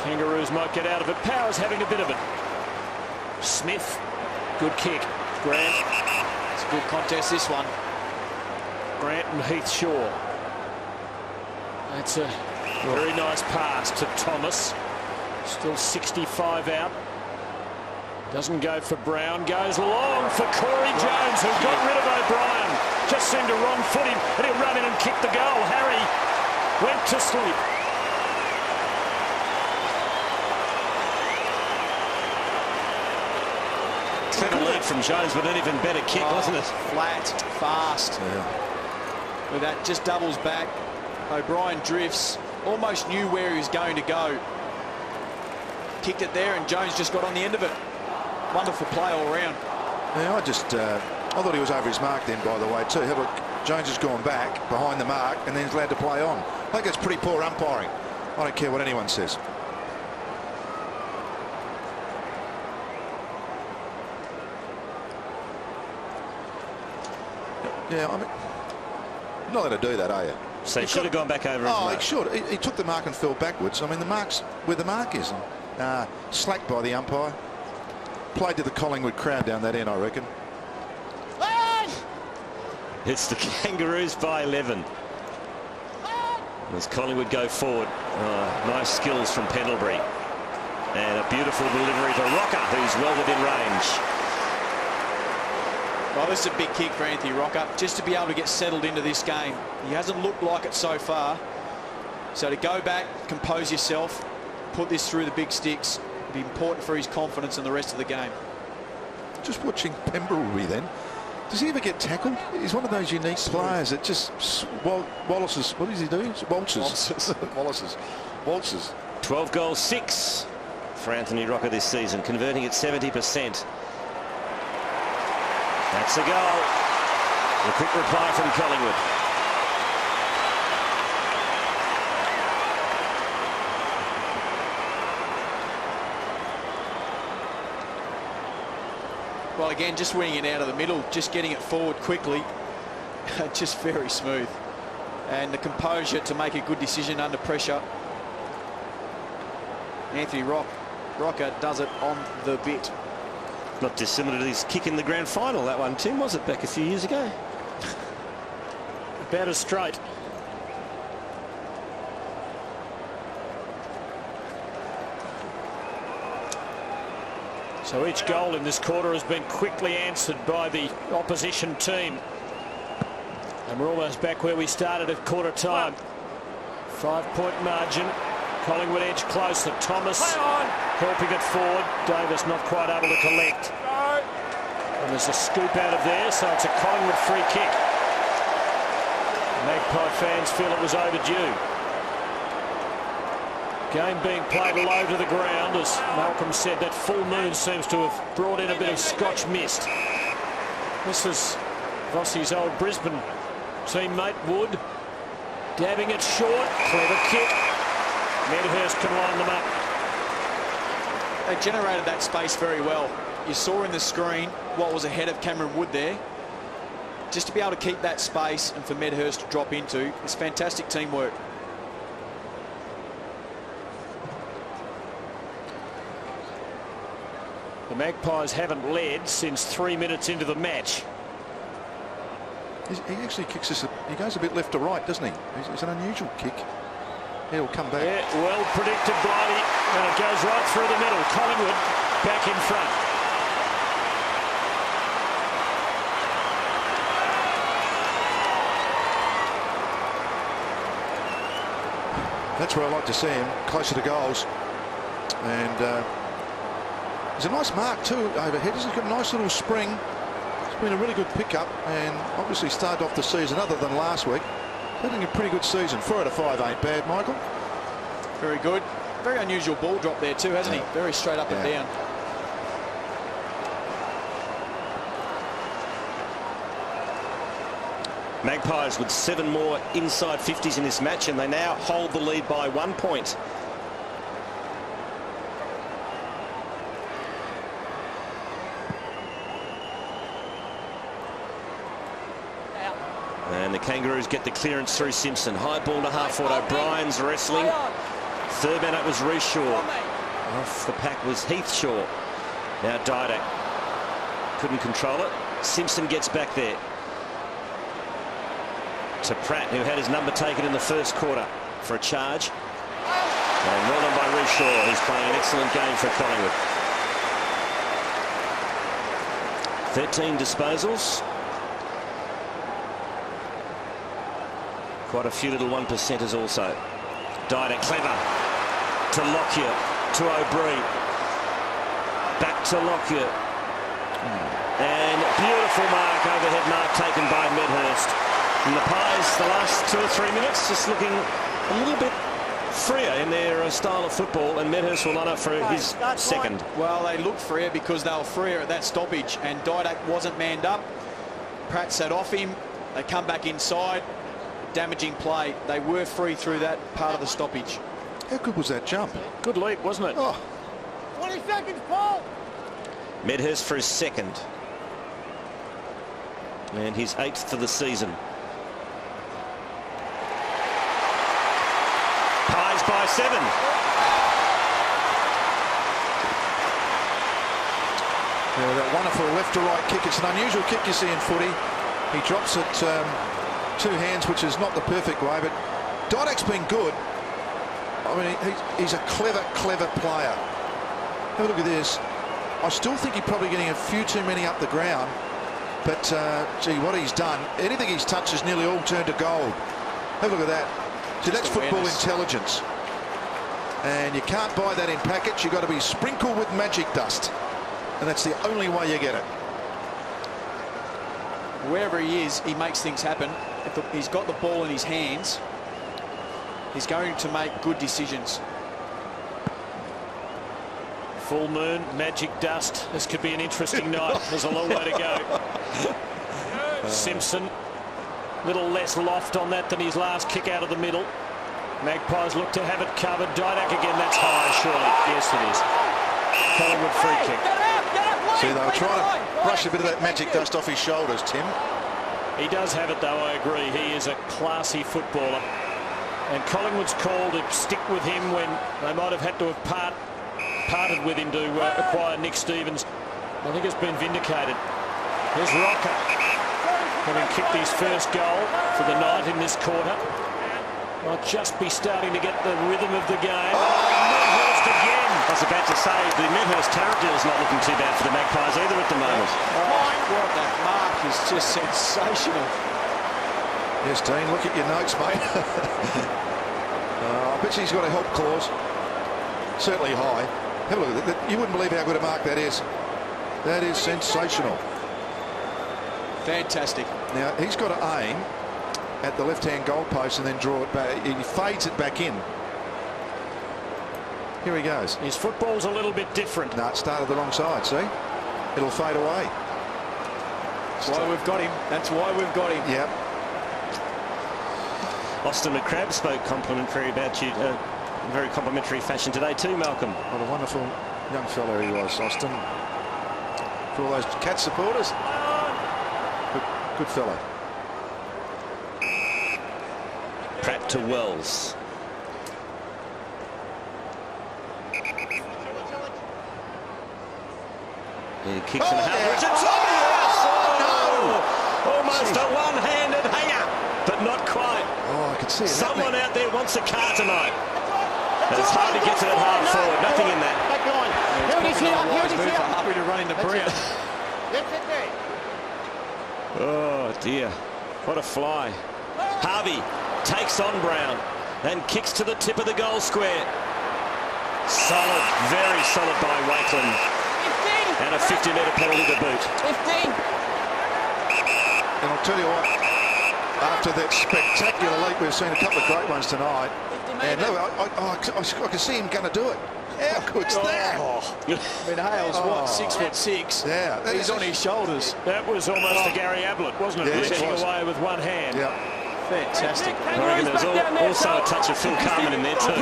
Kangaroos might get out of it. Powers having a bit of it. Smith, good kick. Grant. It's a good contest, this one. Grant and Heath Shaw. That's a very nice pass to Thomas. Still 65 out. Doesn't go for Brown. Goes long for Corey Jones, who got rid of O'Brien. Just seemed to wrong foot him, and he'll run in and kick the goal. Harry went to sleep. Clever lead from Jones, but an even better kick, wasn't it? Flat, fast. Yeah. With that, just doubles back. O'Brien drifts. Almost knew where he was going to go. Kicked it there, and Jones just got on the end of it. Wonderful play all round. Yeah, I thought he was over his mark then, by the way, too. Look, Jones has gone back behind the mark and then he's allowed to play on. I think that's pretty poor umpiring. I don't care what anyone says. Yeah, I mean, you're not allowed to do that, are you? So he should have gone back over his Oh, mark. he should. He took the mark and fell backwards. I mean, the mark's where the mark is. Slacked by the umpire. Played to the Collingwood crowd down that end, I reckon. It's the Kangaroos by 11. As Collingwood go forward. Nice skills from Pendlebury. And a beautiful delivery to Rocker, who's well within range. Well, this is a big kick for Anthony Rocker, just to be able to get settled into this game. He hasn't looked like it so far. So to go back, compose yourself, put this through the big sticks, will be important for his confidence in the rest of the game. Just watching Pendlebury then. Does he ever get tackled? He's one of those unique players that just Wallace's. What does he do? Waltzes. Waltzes. 12 goals, 6 for Anthony Rocker this season, converting at 70%. That's a goal. A quick reply from Collingwood. Well, again, just winning it out of the middle, just getting it forward quickly, just very smooth. And the composure to make a good decision under pressure. Anthony Rocker does it on the bit. Not dissimilar to his kick in the grand final, that one, Tim, was it, back a few years ago? About as straight. So each goal in this quarter has been quickly answered by the opposition team. And we're almost back where we started at quarter time. 5-point margin. Collingwood edge closer. Thomas helping it forward. Davis not quite able to collect. And there's a scoop out of there, so it's a Collingwood free kick. Magpie fans feel it was overdue. Game being played low to the ground. As Malcolm said, that full moon seems to have brought in a bit of Scotch mist. This is Vossi's old Brisbane teammate Wood, dabbing it short. Clever kick. Medhurst can line them up. They generated that space very well. You saw in the screen what was ahead of Cameron Wood there. Just to be able to keep that space and for Medhurst to drop into, it's fantastic teamwork. The Magpies haven't led since 3 minutes into the match. He actually kicks this. He goes a bit left to right, doesn't he? It's an unusual kick. He'll come back. Yeah, well predicted, Blighty, and it goes right through the middle. Collingwood back in front. That's where I like to see him, closer to goals. And there's a nice mark too overhead. He's got a nice little spring. It's been a really good pickup, and obviously started off the season, other than last week, having a pretty good season. 4 out of 5 ain't bad, Michael. Very good. Very unusual ball drop there too, hasn't he? Very straight up and down. Magpies with 7 more inside 50s in this match, and they now hold the lead by 1 point. And the Kangaroos get the clearance through Simpson. High ball to half forward. O'Brien's wrestling. Third man up was Reeshaw. Off the pack was Heathshaw. Now Didak couldn't control it. Simpson gets back there to Pratt, who had his number taken in the first quarter for a charge. And well done by Reeshaw, who's playing an excellent game for Collingwood. 13 disposals. Quite a few little 1%ers also. Didak clever to Lockyer, to O'Brien. Back to Lockyer. And beautiful mark, overhead mark taken by Medhurst. And the Pies, the last 2 or 3 minutes, just looking a little bit freer in their style of football, and Medhurst will line up for his second. Well, they looked freer because they were freer at that stoppage, and Didak wasn't manned up. Pratt sat off him. They come back inside. Damaging play. They were free through that part of the stoppage. How good was that jump? Good leap, wasn't it? Oh. 20 seconds, Paul. Medhurst for his second. And his 8th for the season. Pies by 7. Yeah, that wonderful left to right kick. It's an unusual kick you see in footy. He drops it 2 hands, which is not the perfect way, but Didak's been good. I mean, he's a clever player. Have a look at this. I still think he's probably getting a few too many up the ground, but gee, what he's done, anything he's touched is nearly all turned to gold. Have a look at that. See, that's football intelligence, and you can't buy that in packets. You've got to be sprinkled with magic dust, and that's the only way you get it. Wherever he is, he makes things happen. If he's got the ball in his hands, he's going to make good decisions. Full moon, magic dust. This could be an interesting night. There's a long way to go. Simpson, little less loft on that than his last kick out of the middle. Magpies look to have it covered. Didak again, that's high, surely. Yes, it is. Collingwood free kick. See, they were trying to brush a bit of that magic dust off his shoulders, Tim. He does have it, though, I agree. He is a classy footballer. And Collingwood's call to stick with him when they might have had to have parted with him to acquire Nick Stevens. I think it's been vindicated. There's Rocker, having kicked his first goal for the night in this quarter. Might just be starting to get the rhythm of the game. Medhurst again. I was about to say, the Medhurst turret deal is not looking too bad for the Magpies either at the moment. What that mark is just sensational. Yes, Dean, look at your notes, mate. I bet he's got a help clause. Certainly high. Have a look at that. You wouldn't believe how good a mark that is. That is sensational. Fantastic. Now, he's got to aim at the left-hand goal post and then draw it back. He fades it back in. Here he goes. His football's a little bit different. No, it started the wrong side, see? It'll fade away. That's why we've got him. That's why we've got him. Yep. Austin McCrabb spoke complimentary about you, very complimentary fashion today too, Malcolm. What a wonderful young fellow he was, Austin. For all those Cat supporters. Good fellow. Pratt to Wells. He kicks and Richard Thomas! Oh, no! Almost a one-handed hanger, but not quite. Oh, I can see it. Someone out there wants a car tonight. And it's hard to get to that hard forward. Nothing in that. Back line. Here it is here. Here it is here. Happy to run into Bria. That's it there. Oh, dear. What a fly. Harvey takes on Brown and kicks to the tip of the goal square. Solid, very solid by Wakeland. 15. And a 50-metre penalty to boot. 15. And I'll tell you what, after that spectacular leap, we've seen a couple of great ones tonight. And no, I can see him going to do it. How good's that? I mean, Hale's what, 6'6". Yeah, He's on his shoulders. That was almost a Gary Ablett, wasn't it? Yes, it Reaching was. away with one hand. Yeah. Fantastic. I reckon there's also a touch of Phil Carman in there too.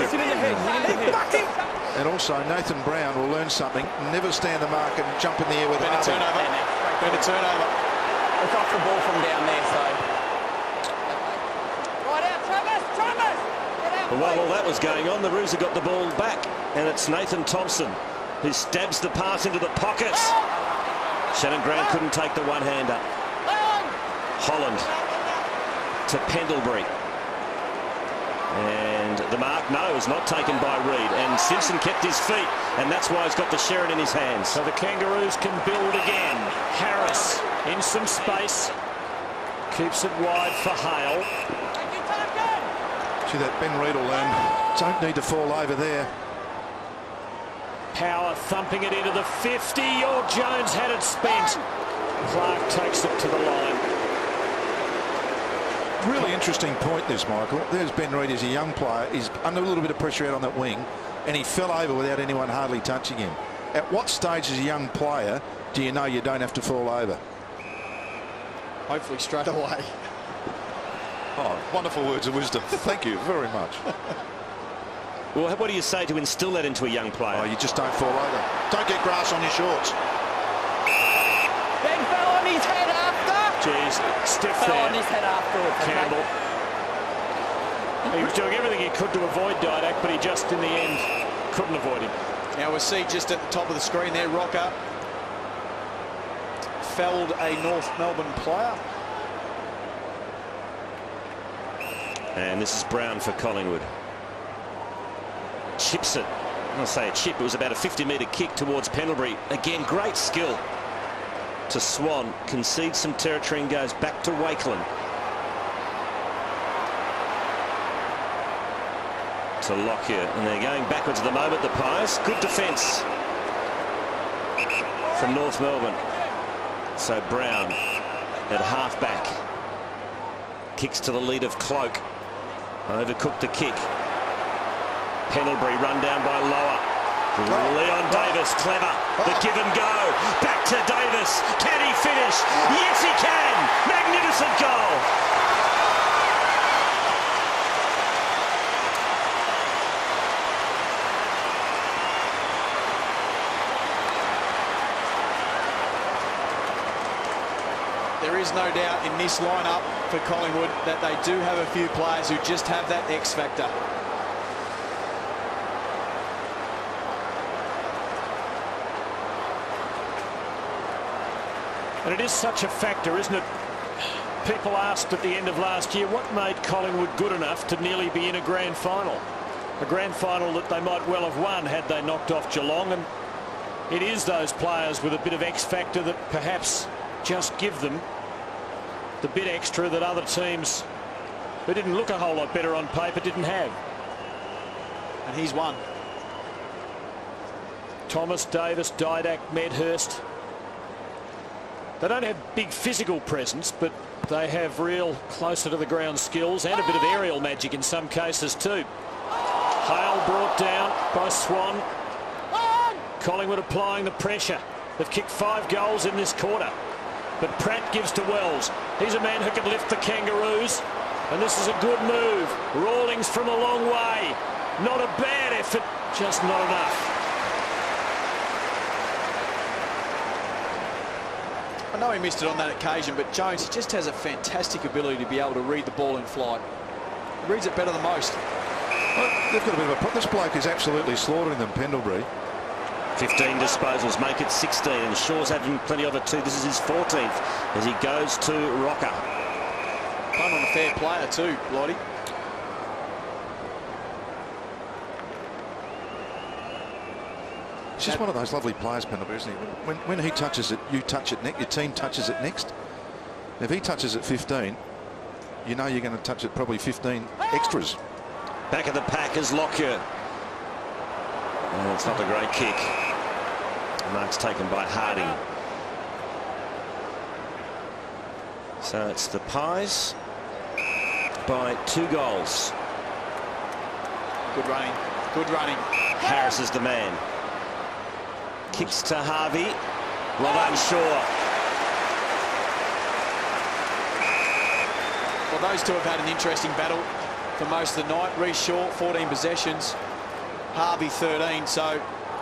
And also, Nathan Brown will learn something. Never stand the mark and jump in the air with Better Harvey. turnover. Better turnover. It's off the ball from down there, so. Right out, Travis! Travis! Get out, But while all that was going on, the Roos have got the ball back, and it's Nathan Thompson who stabs the pass into the pockets. Shannon Grant couldn't take the one-hander. Holland to Pendlebury. And the mark, no, is not taken by Reid. And Simpson kept his feet, and that's why he's got the Sherrin in his hands. So the Kangaroos can build again. Harris in some space. Keeps it wide for Hale. See that Ben Reid will learn. Don't need to fall over there. Power thumping it into the 50. York Jones had it spent. Clark takes it to the line. Really interesting point this, Michael. There's Ben Reid as a young player. He's under a little bit of pressure out on that wing, and he fell over without anyone hardly touching him. At what stage as a young player do you know you don't have to fall over? Hopefully straight away. Oh, wonderful words of wisdom. Thank you very much. Well, what do you say to instill that into a young player? Oh, you just don't fall over. Don't get grass on your shorts. Ben fell on his head after. Jeez, stiff Fell on there. his head afterwards. okay? Campbell. He was doing everything he could to avoid Didak, but he just, in the end, couldn't avoid him. Now we see just at the top of the screen there, Rocker felled a North Melbourne player. And this is Brown for Collingwood. Chips it. I'll say a chip. It was about a 50-metre kick towards Pendlebury. Again, great skill to Swan. Concedes some territory and goes back to Wakeland. To Lockyer. And they're going backwards at the moment, the Pies. Good defence from North Melbourne. So Brown at half-back. Kicks to the lead of Cloak. Overcooked the kick. Pendlebury run down by Lower. Leon Davis, clever. The give and go. Back to Davis. Can he finish? Yes, he can. Magnificent goal. There is no doubt in this lineup for Collingwood that they do have a few players who just have that X factor. And it is such a factor, isn't it? People asked at the end of last year what made Collingwood good enough to nearly be in a grand final. A grand final that they might well have won had they knocked off Geelong. And it is those players with a bit of X factor that perhaps just give them the bit extra that other teams who didn't look a whole lot better on paper didn't have. And he's one. Thomas, Davis, Didac, Medhurst. They don't have big physical presence, but they have real closer to the ground skills and a bit of aerial magic in some cases too. Hale brought down by Swan. Collingwood applying the pressure. They've kicked 5 goals in this quarter. But Pratt gives to Wells. He's a man who can lift the Kangaroos. And this is a good move. Rawlings from a long way. Not a bad effort, just not enough. I know he missed it on that occasion, but Jones just has a fantastic ability to be able to read the ball in flight. He reads it better than most. Well, they've got a bit of a problem. This bloke is absolutely slaughtering them, Pendlebury. 15 disposals, make it 16, and Shaw's having plenty of it too. This is his 14th as he goes to Rocker. Playing on a fair player too, Blighty. He's just one of those lovely players, Pendlebury, isn't he? When he touches it, you touch it next. Your team touches it next. If he touches it 15, you know you're going to touch it probably 15 extras. Back of the pack is Lockyer. Oh, it's not a great kick. Mark's taken by Harding. So it's the Pies by 2 goals. Good running. Good running. Harris is the man. Kicks to Harvey. Well done, Shaw. Well, those two have had an interesting battle for most of the night. Reece Shaw, 14 possessions. Harvey, 13. So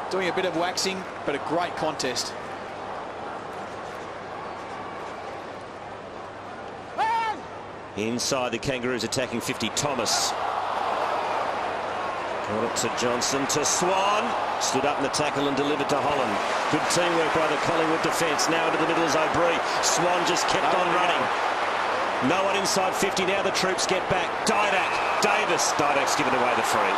doing a bit of waxing, but a great contest. Inside the Kangaroos attacking 50. Thomas. Got it to Johnson, to Swan. Stood up in the tackle and delivered to Holland. Good teamwork by the Collingwood defence. Now into the middle is O'Brien. Swan just kept on running. No one inside 50. Now the troops get back. Didac. Davis. Didac's given away the free.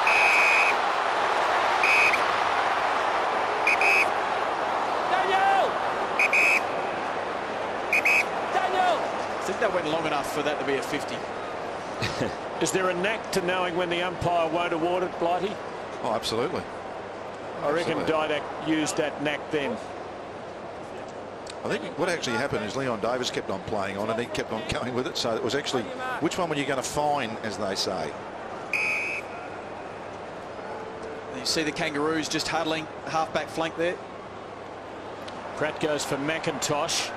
I think that went long enough for that to be a 50. Is there a knack to knowing when the umpire won't award it, Blighty? Oh, absolutely. I reckon Didac used that knack then. I think what actually happened is Leon Davis kept on playing on and he kept on going with it. So it was actually, which one were you going to find, as they say? And you see the Kangaroos just huddling half-back flank there. Pratt goes for McIntosh,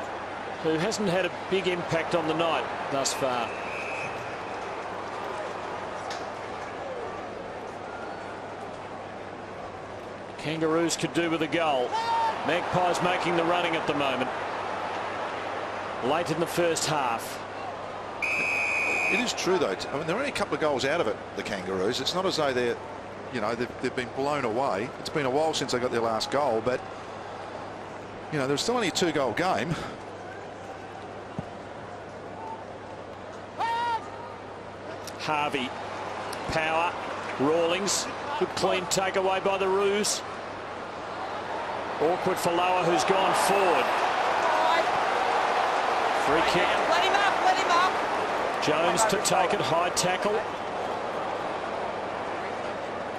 who hasn't had a big impact on the night thus far. Kangaroos could do with a goal. Magpies making the running at the moment. Late in the first half. It is true, though. I mean, they're only a couple of goals out of it, the Kangaroos. It's not as though they're, you know, they've been blown away. It's been a while since they got their last goal, but, you know, there's still only a 2-goal game. Harvey, power, Rawlings, good clean takeaway by the Roos. Awkward for Lower, who's gone forward. Free kick. Let him up. Jones to take it, high tackle.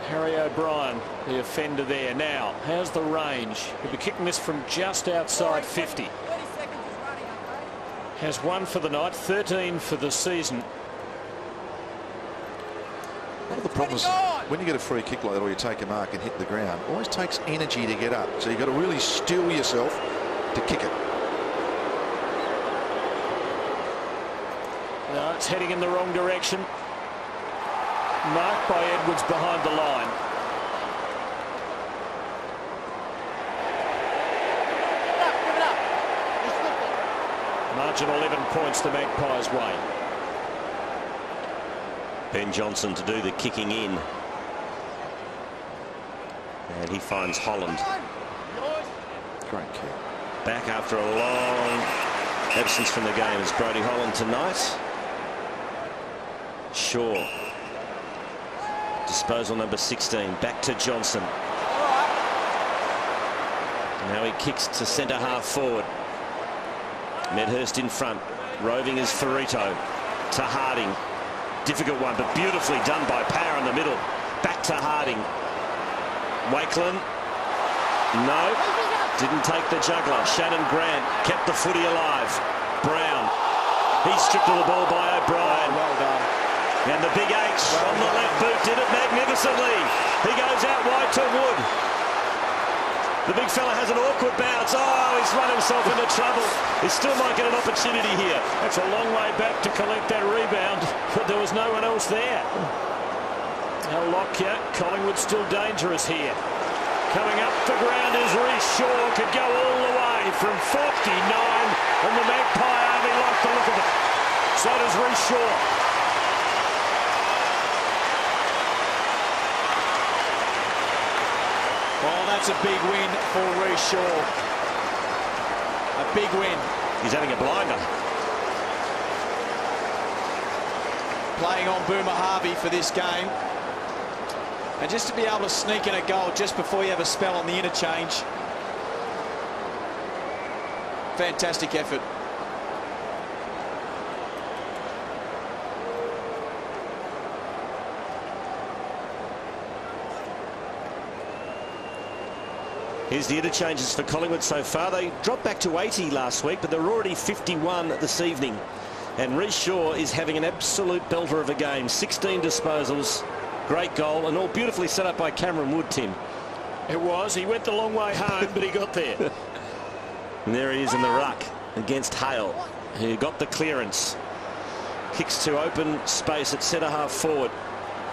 Harry O'Brien, the offender there. Now, how's the range? He'll be kicking this from just outside 50. 30 seconds is running, okay? Has 1 for the night, 13 for the season. One of the problems when you get a free kick like that or you take a mark and hit the ground, it always takes energy to get up. So you've got to really steel yourself to kick it. No, it's heading in the wrong direction. Marked by Edwards behind the line. Give it up. You slipped it. Margin 11 points the Magpies' way. Ben Johnson to do the kicking in. And he finds Holland. Great kick. Back after a long absence from the game is Brodie Holland tonight. Shaw. Disposal number 16. Back to Johnson. Now he kicks to centre half forward. Medhurst in front. Roving is Ferrito. To Harding. Difficult one, but beautifully done by Power in the middle. Back to Harding. Wakeland. No. Didn't take the juggler. Shannon Grant kept the footy alive. Brown. He's stripped of the ball by O'Brien. Well done. And the big H on the left boot did it magnificently. He goes out wide to Wood. The big fella has an awkward bounce. Oh, he's run himself into trouble. He still might get an opportunity here. That's a long way back to collect that rebound, but there was no one else there. Now Lockyer, Collingwood still dangerous here. Coming up the ground is Reece Shaw, could go all the way from 49, and the Magpie Army like the look of it. So does Reece Shaw. Well, that's a big win for Reece Shaw. A big win. He's having a blinder. Playing on Boomer Harvey for this game. And just to be able to sneak in a goal just before you have a spell on the interchange. Fantastic effort. Here's the interchanges for Collingwood so far. They dropped back to 80 last week, but they're already 51 this evening. And Reece Shaw is having an absolute belter of a game. 16 disposals, great goal, and all beautifully set up by Cameron Wood, Tim. It was. He went the long way home, but he got there. And there he is in the ruck against Hale, who got the clearance. Kicks to open space at centre half forward.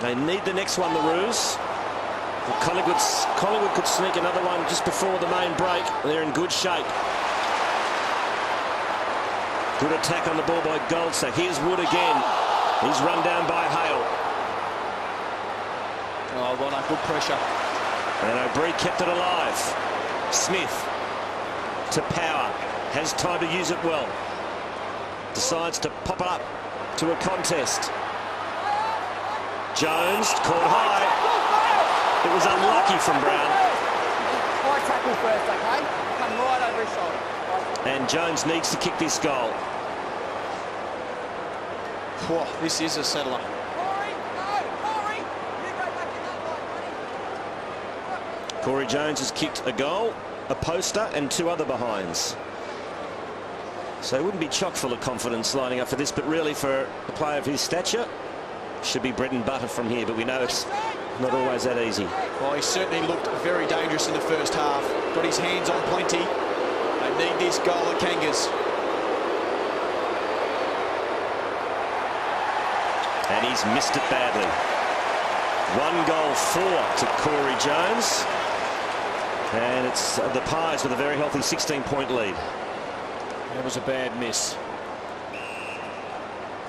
They need the next one, the Roos. Collingwood could sneak another one just before the main break. They're in good shape. Good attack on the ball by Goldsack. Here's Wood again. He's run down by Hale. Oh, well done. Good pressure. And O'Brien kept it alive. Smith to Power. Has time to use it well. Decides to pop it up to a contest. Jones caught high. It was unlucky from Brown. High tackle first, okay? Come right over his shoulder. And Jones needs to kick this goal. Whoa, this is a settler. Corey, no, Corey! You go back in that line, buddy. Corey Jones has kicked a goal, a poster, and 2 other behinds. So he wouldn't be chock full of confidence lining up for this, but really for a player of his stature, should be bread and butter from here, but we know it's not always that easy. Well, he certainly looked very dangerous in the first half. Got his hands on plenty. They need this goal, the Kangas. And he's missed it badly. 1 goal 4 to Corey Jones. And it's the Pies with a very healthy 16-point lead. That was a bad miss.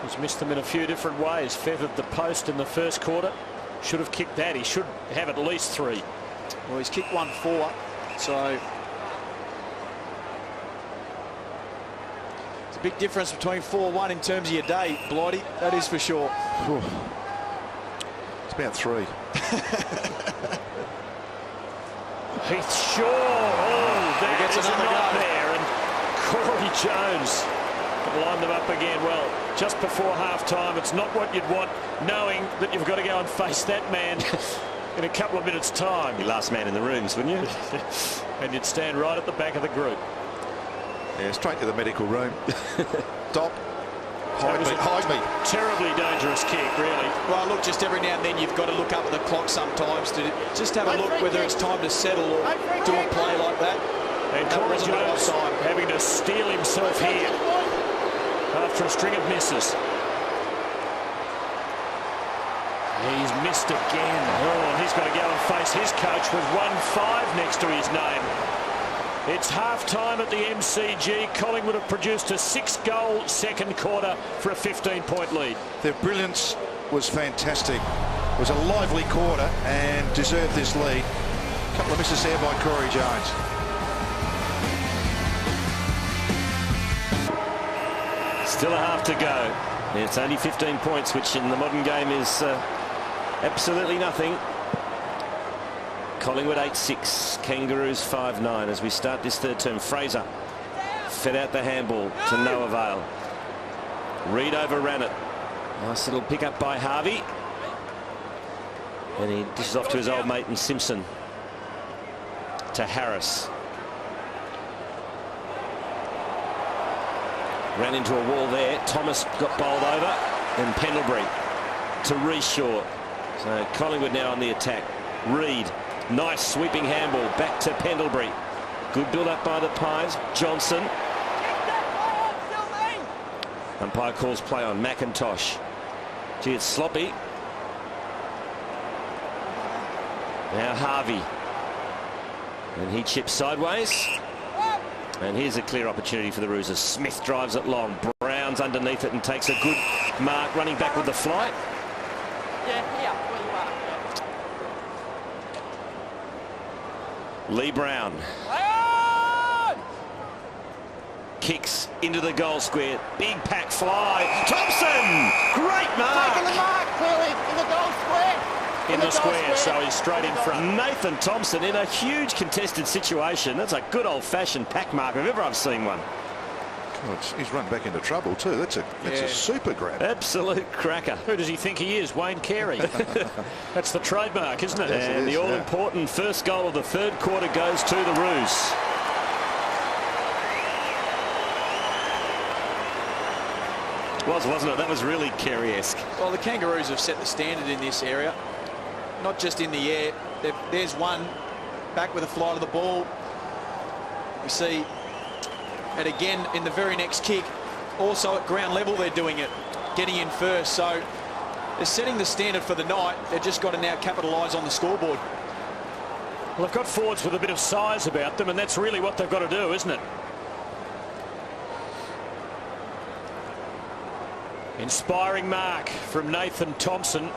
He's missed them in a few different ways. Feathered the post in the first quarter. Should have kicked that. He should have at least 3. Well, he's kicked 1-4, so it's a big difference between 4-1 in terms of your day, Blighty. That is for sure. It's about 3. Heath Shaw. Oh, that gets is a another go. nightmare. And Corey Jones lined them up again. Well, just before half-time, it's not what you'd want, knowing that you've got to go and face that man in a couple of minutes' time. Be last man in the rooms, wouldn't you? And you'd stand right at the back of the group. Yeah, straight to the medical room. Stop. Hide me. Terribly dangerous kick, really. Well, look, just every now and then you've got to look up at the clock sometimes to just have a look whether it's time to settle or do a play like that. And That Corey wasn't an Jones offside. having to steel himself here after a string of misses. He's missed again. Oh, and he's got to go and face his coach with 1-5 next to his name. It's half-time at the MCG. Collingwood have produced a 6-goal second quarter for a 15-point lead. Their brilliance was fantastic. It was a lively quarter and deserved this lead. A couple of misses there by Corey Jones. Still a half to go. It's only 15 points, which in the modern game is absolutely nothing. Collingwood 8-6, Kangaroos 5-9 as we start this third term. Fraser fed out the handball to no avail. Reid overran it. Nice little pick up by Harvey. And he dishes off to his old mate and Simpson. To Harris. Ran into a wall there. Thomas got bowled over. And Pendlebury to Reshaw. So Collingwood now on the attack. Reid. Nice sweeping handball back to Pendlebury. Good build up by the Pies. Johnson. Umpire calls play on McIntosh. Gee, it's sloppy. Now Harvey. And he chips sideways. And here's a clear opportunity for the Roosters. Smith drives it long. Brown's underneath it and takes a good mark, running back with the flight. Lee Brown kicks into the goal square. Big pack fly. Thompson! Great mark! Taking the mark, clearly, in the goal square. In the square, so he's straight in front. Nathan Thompson in a huge contested situation. That's a good old-fashioned pack mark if ever I've seen one. God, he's run back into trouble too. That's a super grab. Absolute cracker. Who does he think he is? Wayne Carey. That's the trademark, isn't it? Yes, And it is, the all-important first goal of the third quarter goes to the Roos. Wasn't it? That was really Carey-esque. Well, the Kangaroos have set the standard in this area, not just in the air. There's one back with a fly to the ball. We see it again in the very next kick. Also at ground level, they're doing it, getting in first. So they're setting the standard for the night. They've just got to now capitalise on the scoreboard. Well, they've got forwards with a bit of size about them, and that's really what they've got to do, isn't it? Inspiring mark from Nathan Thompson.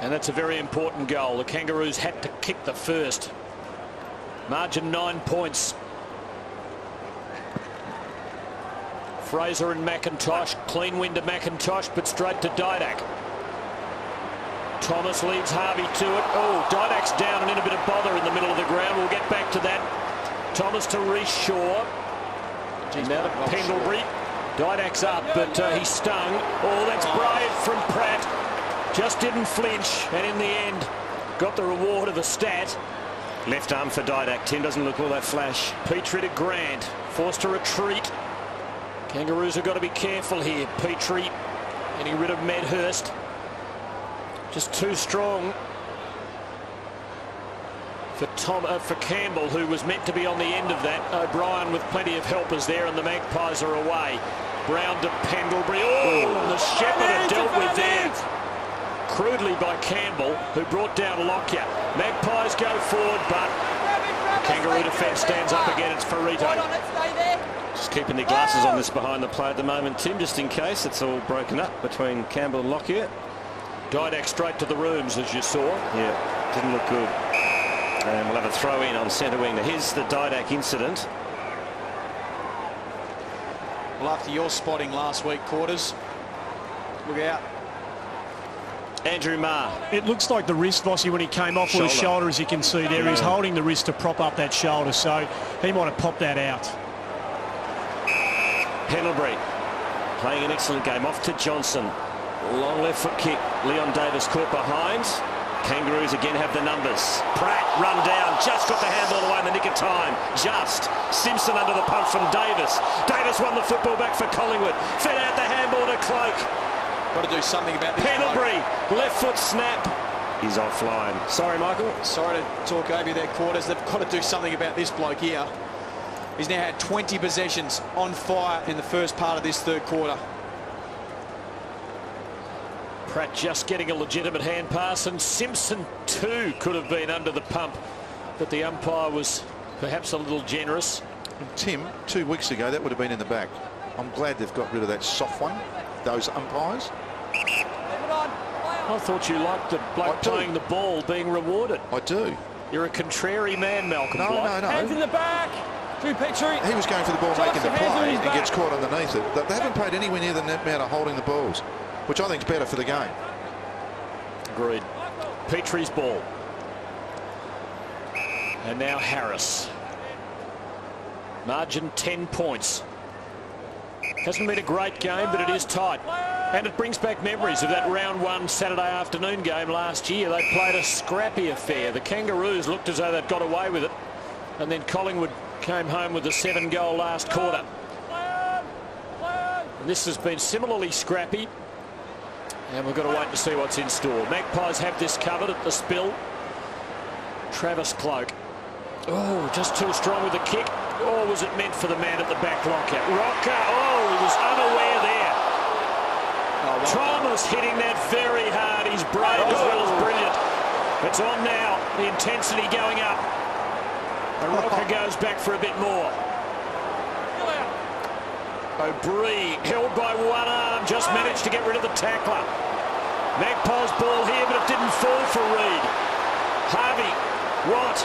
And that's a very important goal. The Kangaroos had to kick the first. Margin 9 points. Fraser and McIntosh. Clean win to McIntosh, but straight to Didak. Thomas leads Harvey to it. Oh, Didak's down and in a bit of bother in the middle of the ground. We'll get back to that. Thomas to Reshaw. Now to Pendlebury. Didak's up, but he stung. Oh, that's brave from Pratt. Just didn't flinch, and in the end, got the reward of a stat. Left arm for Didak. Tim doesn't look all that flash. Petrie to Grant, forced to retreat. Kangaroos have got to be careful here. Petrie getting rid of Medhurst. Just too strong for Campbell, who was meant to be on the end of that. O'Brien with plenty of helpers there, and the Magpies are away. Brown to Pendlebury. Oh, the Shepherd are dealt with there crudely by Campbell, who brought down Lockyer. Magpies go forward, but Kangaroo defence stands up again. It's Farito. Just keeping their glasses on this behind the play at the moment, Tim, just in case. It's all broken up between Campbell and Lockyer. Didak straight to the rooms, as you saw. Yeah, didn't look good. And we'll have a throw in on centre wing. Now, here's the Didak incident. Well, after your spotting last week, Quarters, look out. Andrew Marr. It looks like the wrist, Vossi, when he came off with his shoulder, as you can see there. He's holding the wrist to prop up that shoulder, so he might have popped that out. Pendlebury playing an excellent game. Off to Johnson. Long left foot kick. Leon Davis caught behind. Kangaroos again have the numbers. Pratt run down, just got the handball away in the nick of time. Just. Simpson under the pump from Davis. Davis won the football back for Collingwood. Fed out the handball to Cloak. Got to do something about this. Pendlebury, left foot snap. He's offline. Sorry, Michael. Sorry to talk over you there, Quarters. They've got to do something about this bloke here. He's now had 20 possessions on fire in the first part of this third quarter. Pratt just getting a legitimate hand pass, and Simpson too could have been under the pump, but the umpire was perhaps a little generous. And Tim, 2 weeks ago, that would have been in the back. I'm glad they've got rid of that soft one, those umpires. I thought you liked the bloke playing the ball being rewarded. I do. You're a contrary man, Malcolm. No. Hands in the back. Drew Petrie. He was going for the ball, Johnson, making the hands on play, his and back. gets caught underneath it. They haven't paid anywhere near the amount of holding the balls, which I think is better for the game. Agreed. Petrie's ball. And now Harris. Margin 10 points. Hasn't been a great game, but it is tight. And it brings back memories of that round 1 Saturday afternoon game last year. They played a scrappy affair. The Kangaroos looked as though they'd got away with it. And then Collingwood came home with a 7-goal last quarter. And this has been similarly scrappy. And we've got to wait to see what's in store. Magpies have this covered at the spill. Travis Cloak. Oh, just too strong with the kick. Or was it meant for the man at the back lockout? Rocker. Oh, he was unaware there. Thomas hitting that very hard. He's brave as well as brilliant. It's on now. The intensity going up. And Rocker goes back for a bit more. O'Brien held by one arm, just managed to get rid of the tackler. Magpies ball here, but it didn't fall for Reid. Harvey, Watt.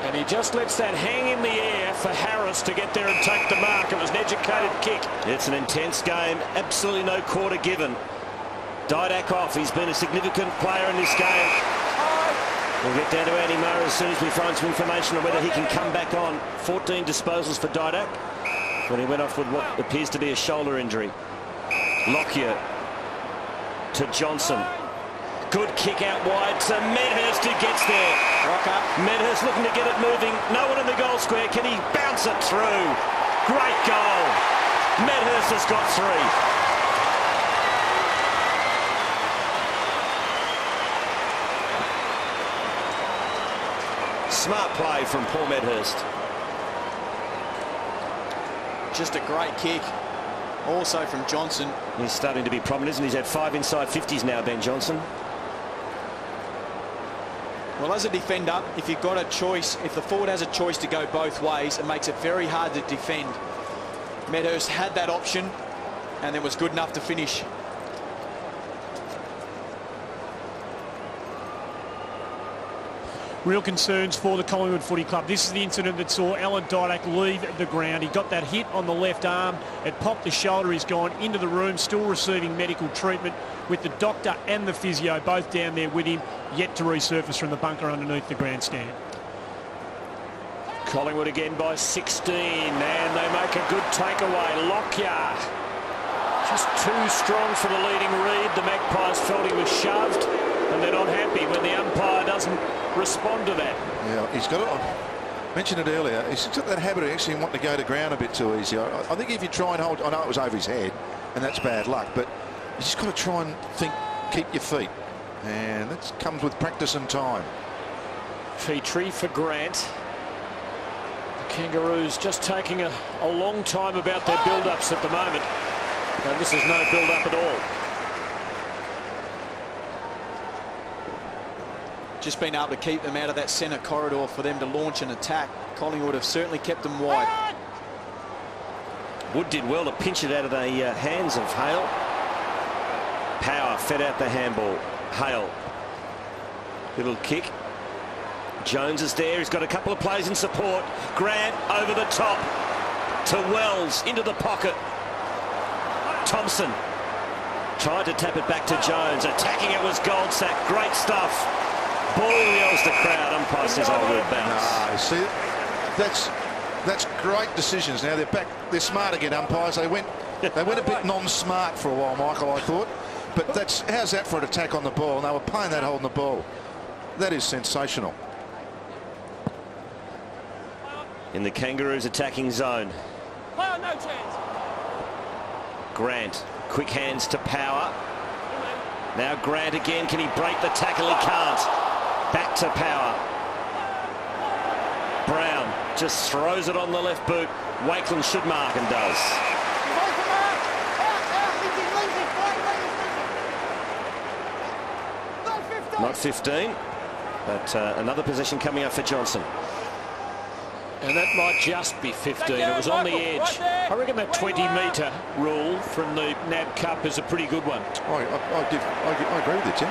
And he just lets that hang in the air for Harris to get there and take the mark. It was an educated kick. It's an intense game. Absolutely no quarter given. Didak off. He's been a significant player in this game. We'll get down to Andy Murray as soon as we find some information on whether he can come back on. 14 disposals for Didak when he went off with what appears to be a shoulder injury. Lockyer to Johnson. Good kick out wide to Medhurst, who gets there. Medhurst looking to get it moving. No one in the goal square. Can he bounce it through? Great goal. Medhurst has got 3. Smart play from Paul Medhurst. Just a great kick. Also from Johnson. He's starting to be prominent, isn't he? He's had 5 inside 50s now, Ben Johnson. Well, as a defender, if you've got a choice, if the forward has a choice to go both ways, it makes it very hard to defend. Medhurst had that option and then was good enough to finish. Real concerns for the Collingwood Footy Club. This is the incident that saw Alan Didak leave the ground. He got that hit on the left arm. It popped the shoulder. He's gone into the room, still receiving medical treatment with the doctor and the physio both down there with him, yet to resurface from the bunker underneath the grandstand. Collingwood again by 16, and they make a good takeaway. Lockyer. Just too strong for the leading Reid. The Magpies felt he was shoved, and they're not happy when the umpire doesn't respond to that. Yeah, he's got it. I mentioned it earlier. He's got that habit of actually wanting to go to ground a bit too easy. I think if you try and hold, I know it was over his head, and that's bad luck, but you just got to try and think, keep your feet, and that comes with practice and time. Petrie for Grant. The Kangaroos just taking a long time about their build-ups at the moment. And this is no build-up at all. Just been able to keep them out of that centre corridor for them to launch an attack. Collingwood have certainly kept them wide. Wood did well to pinch it out of the hands of Hale. Power fed out the handball. Hale. Little kick. Jones is there. He's got a couple of plays in support. Grant over the top to Wells into the pocket. Thompson tried to tap it back to Jones. Attacking it was Goldsack. Great stuff. Ball, yells the crowd. Umpire says, I will bounce. No, see, that's great decisions. Now they're back. They're smart again, umpires. They went a bit non-smart for a while, Michael, I thought. But how's that for an attack on the ball? And they were playing that holding the ball. That is sensational. In the Kangaroos attacking zone. Oh, no chance. Grant, quick hands to Power. Now Grant again. Can he break the tackle? He can't. Back to Power. Brown just throws it on the left boot. Wakeland should mark and does. Not 15, but another possession coming up for Johnson. And that might just be 15. It was on the edge. I reckon that 20-metre rule from the NAB Cup is a pretty good one. I agree with you, Tim.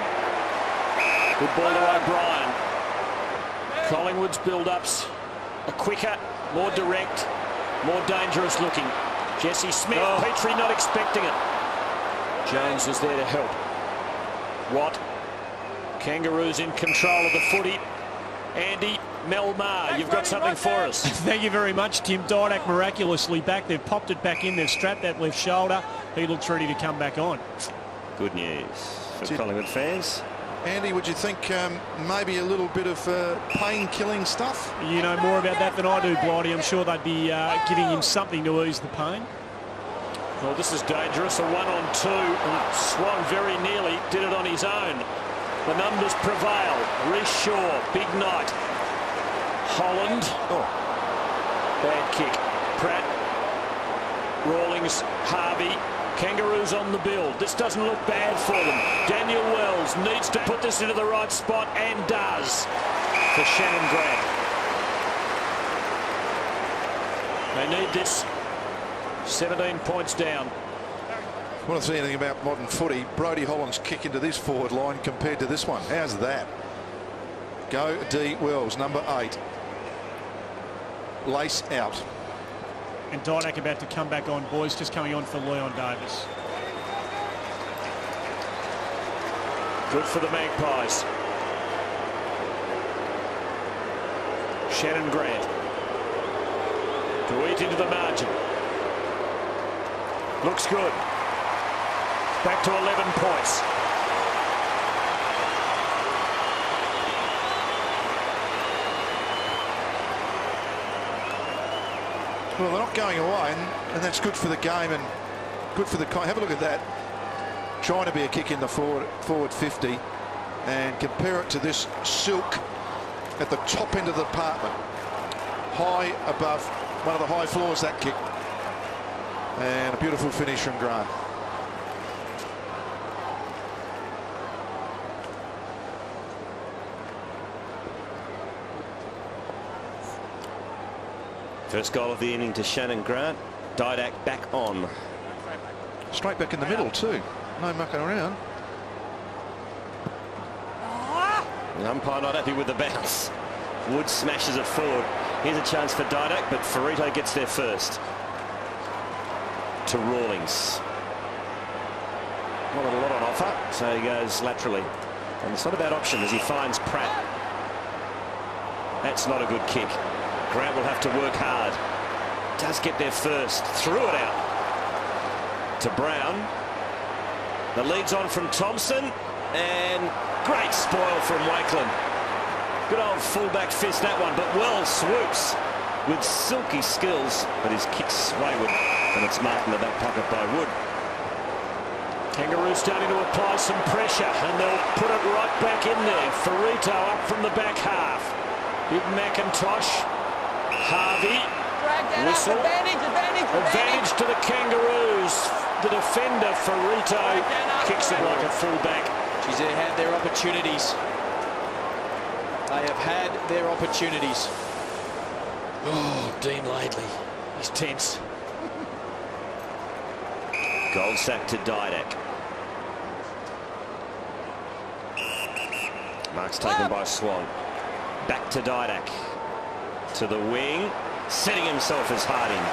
Good ball to O'Brien. Collingwood's build-ups are quicker, more direct, more dangerous looking. Jesse Smith, Petrie not expecting it. Jones is there to help. Watt. Kangaroos in control of the footy. Andy, Melmar, you've got something for us. Thank you very much, Tim. Didak miraculously back. They've popped it back in. They've strapped that left shoulder. He looks ready to come back on. Good news for Collingwood fans. Andy, would you think maybe a little bit of pain-killing stuff? You know more about that than I do, Blighty. I'm sure they'd be giving him something to ease the pain. Well, this is dangerous. A 1-on-2 and swung very nearly. Did it on his own. The numbers prevail. Reece Shaw, big night. Holland. Bad kick. Pratt. Rawlings. Harvey. Kangaroos on the build. This doesn't look bad for them. Daniel Wells needs to put this into the right spot and does for Shannon Grant. They need this. 17 points down. Want to see anything about modern footy? Brodie Holland's kick into this forward line compared to this one. How's that? Go D. Wells, number 8. Lace out. And Didak about to come back on, boys. Just coming on for Leon Davis. Good for the Magpies. Shannon Grant. To eat into the margin. Looks good. Back to 11 points. Well, they're not going away, and that's good for the game and good for the... Have a look at that. Trying to be a kick in the forward 50, and compare it to this silk at the top end of the department. High above one of the high floors, that kick. And a beautiful finish from Grant. First goal of the inning to Shannon Grant. Didak back on. Straight back in the middle too. No mucking around. The umpire not happy with the bounce. Wood smashes it forward. Here's a chance for Didak, but Ferrito gets there first. To Rawlings. Not a lot on offer, so he goes laterally. And it's not a bad option as he finds Pratt. That's not a good kick. Grant will have to work hard. Does get there first. Threw it out to Brown. The lead's on from Thompson. And great spoil from Wakeland. Good old fullback fist, that one. But Wells swoops with silky skills. But his kick's wayward. And it's marked in the back pocket by Wood. Kangaroos starting to apply some pressure, and they'll put it right back in there. Ferrito up from the back half. Big McIntosh. Harvey. Whistle. Advantage to the Kangaroos. The defender, Ferrito, kicks it like a fullback. Geez, they had their opportunities. They have had their opportunities. Oh, Dean Laidley. He's tense. Goldsack to Didak. Mark's taken by Swan. Back to Didak. To the wing. Setting himself as Harding.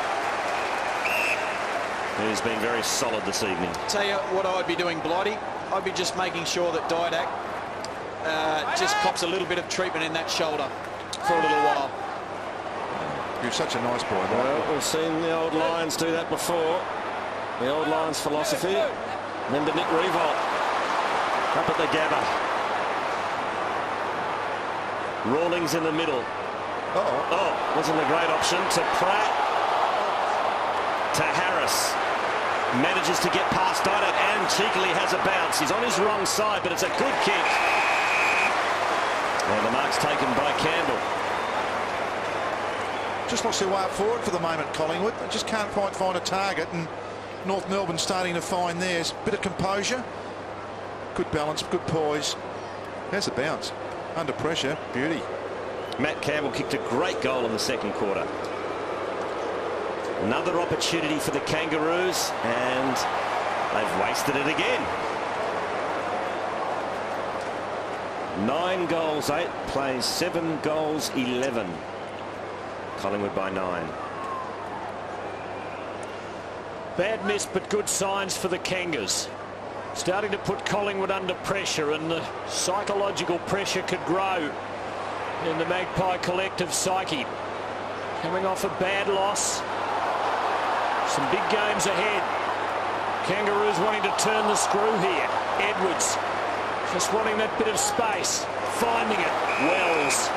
Who's been very solid this evening. Tell you what I'd be doing, Blighty. I'd be just making sure that Didak just cops a little bit of treatment in that shoulder for a little while. You're such a nice boy, Mike. Well, we've seen the old Lions do that before. The old Lions philosophy. Then to Nick Revolt. Up at the Gabba. Rawlings in the middle. Oh, wasn't a great option. To Pratt. To Harris. Manages to get past Didak and cheekily has a bounce. He's on his wrong side, but it's a good kick. And the mark's taken by Campbell. Just lost their way up forward for the moment, Collingwood. They just can't quite find a target, and North Melbourne starting to find theirs. Bit of composure, good balance, good poise. There's a bounce. Under pressure, beauty. Matt Campbell kicked a great goal in the second quarter. Another opportunity for the Kangaroos, and they've wasted it again. 9 goals, 8 plays, 7 goals, 11. Collingwood by 9. Bad miss, but good signs for the Kangas. Starting to put Collingwood under pressure, and the psychological pressure could grow in the Magpie collective psyche. Coming off a bad loss. Some big games ahead. Kangaroos wanting to turn the screw here. Edwards just wanting that bit of space. Finding it. Wells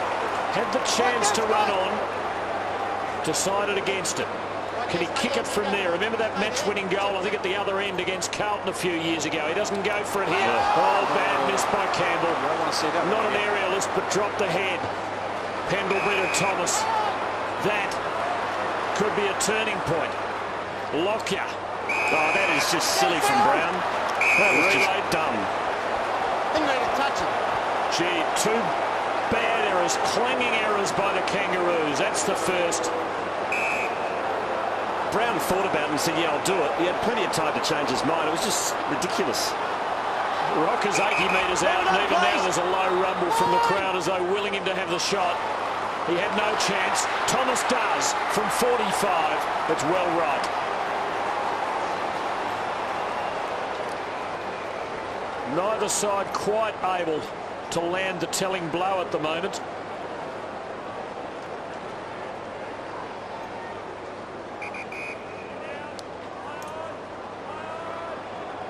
had the chance to run on. Decided against it. Can he kick it from there? Remember that match-winning goal, I think, at the other end against Carlton a few years ago. He doesn't go for it here. Oh, bad miss by Campbell. Not an aerialist, but dropped the head. Pendlebury to Thomas. That could be a turning point. Lockyer. Oh, that is just silly from Brown. That was just dumb. Didn't need to touch it. Gee, 2 bad errors, clanging errors by the Kangaroos. That's the first. Brown thought about it and said, yeah, I'll do it. He had plenty of time to change his mind. It was just ridiculous. Rocker's 80 metres out, and even now there's a low rumble from the crowd as though willing him to have the shot. He had no chance. Thomas does from 45. It's well right. Neither side quite able to land the telling blow at the moment.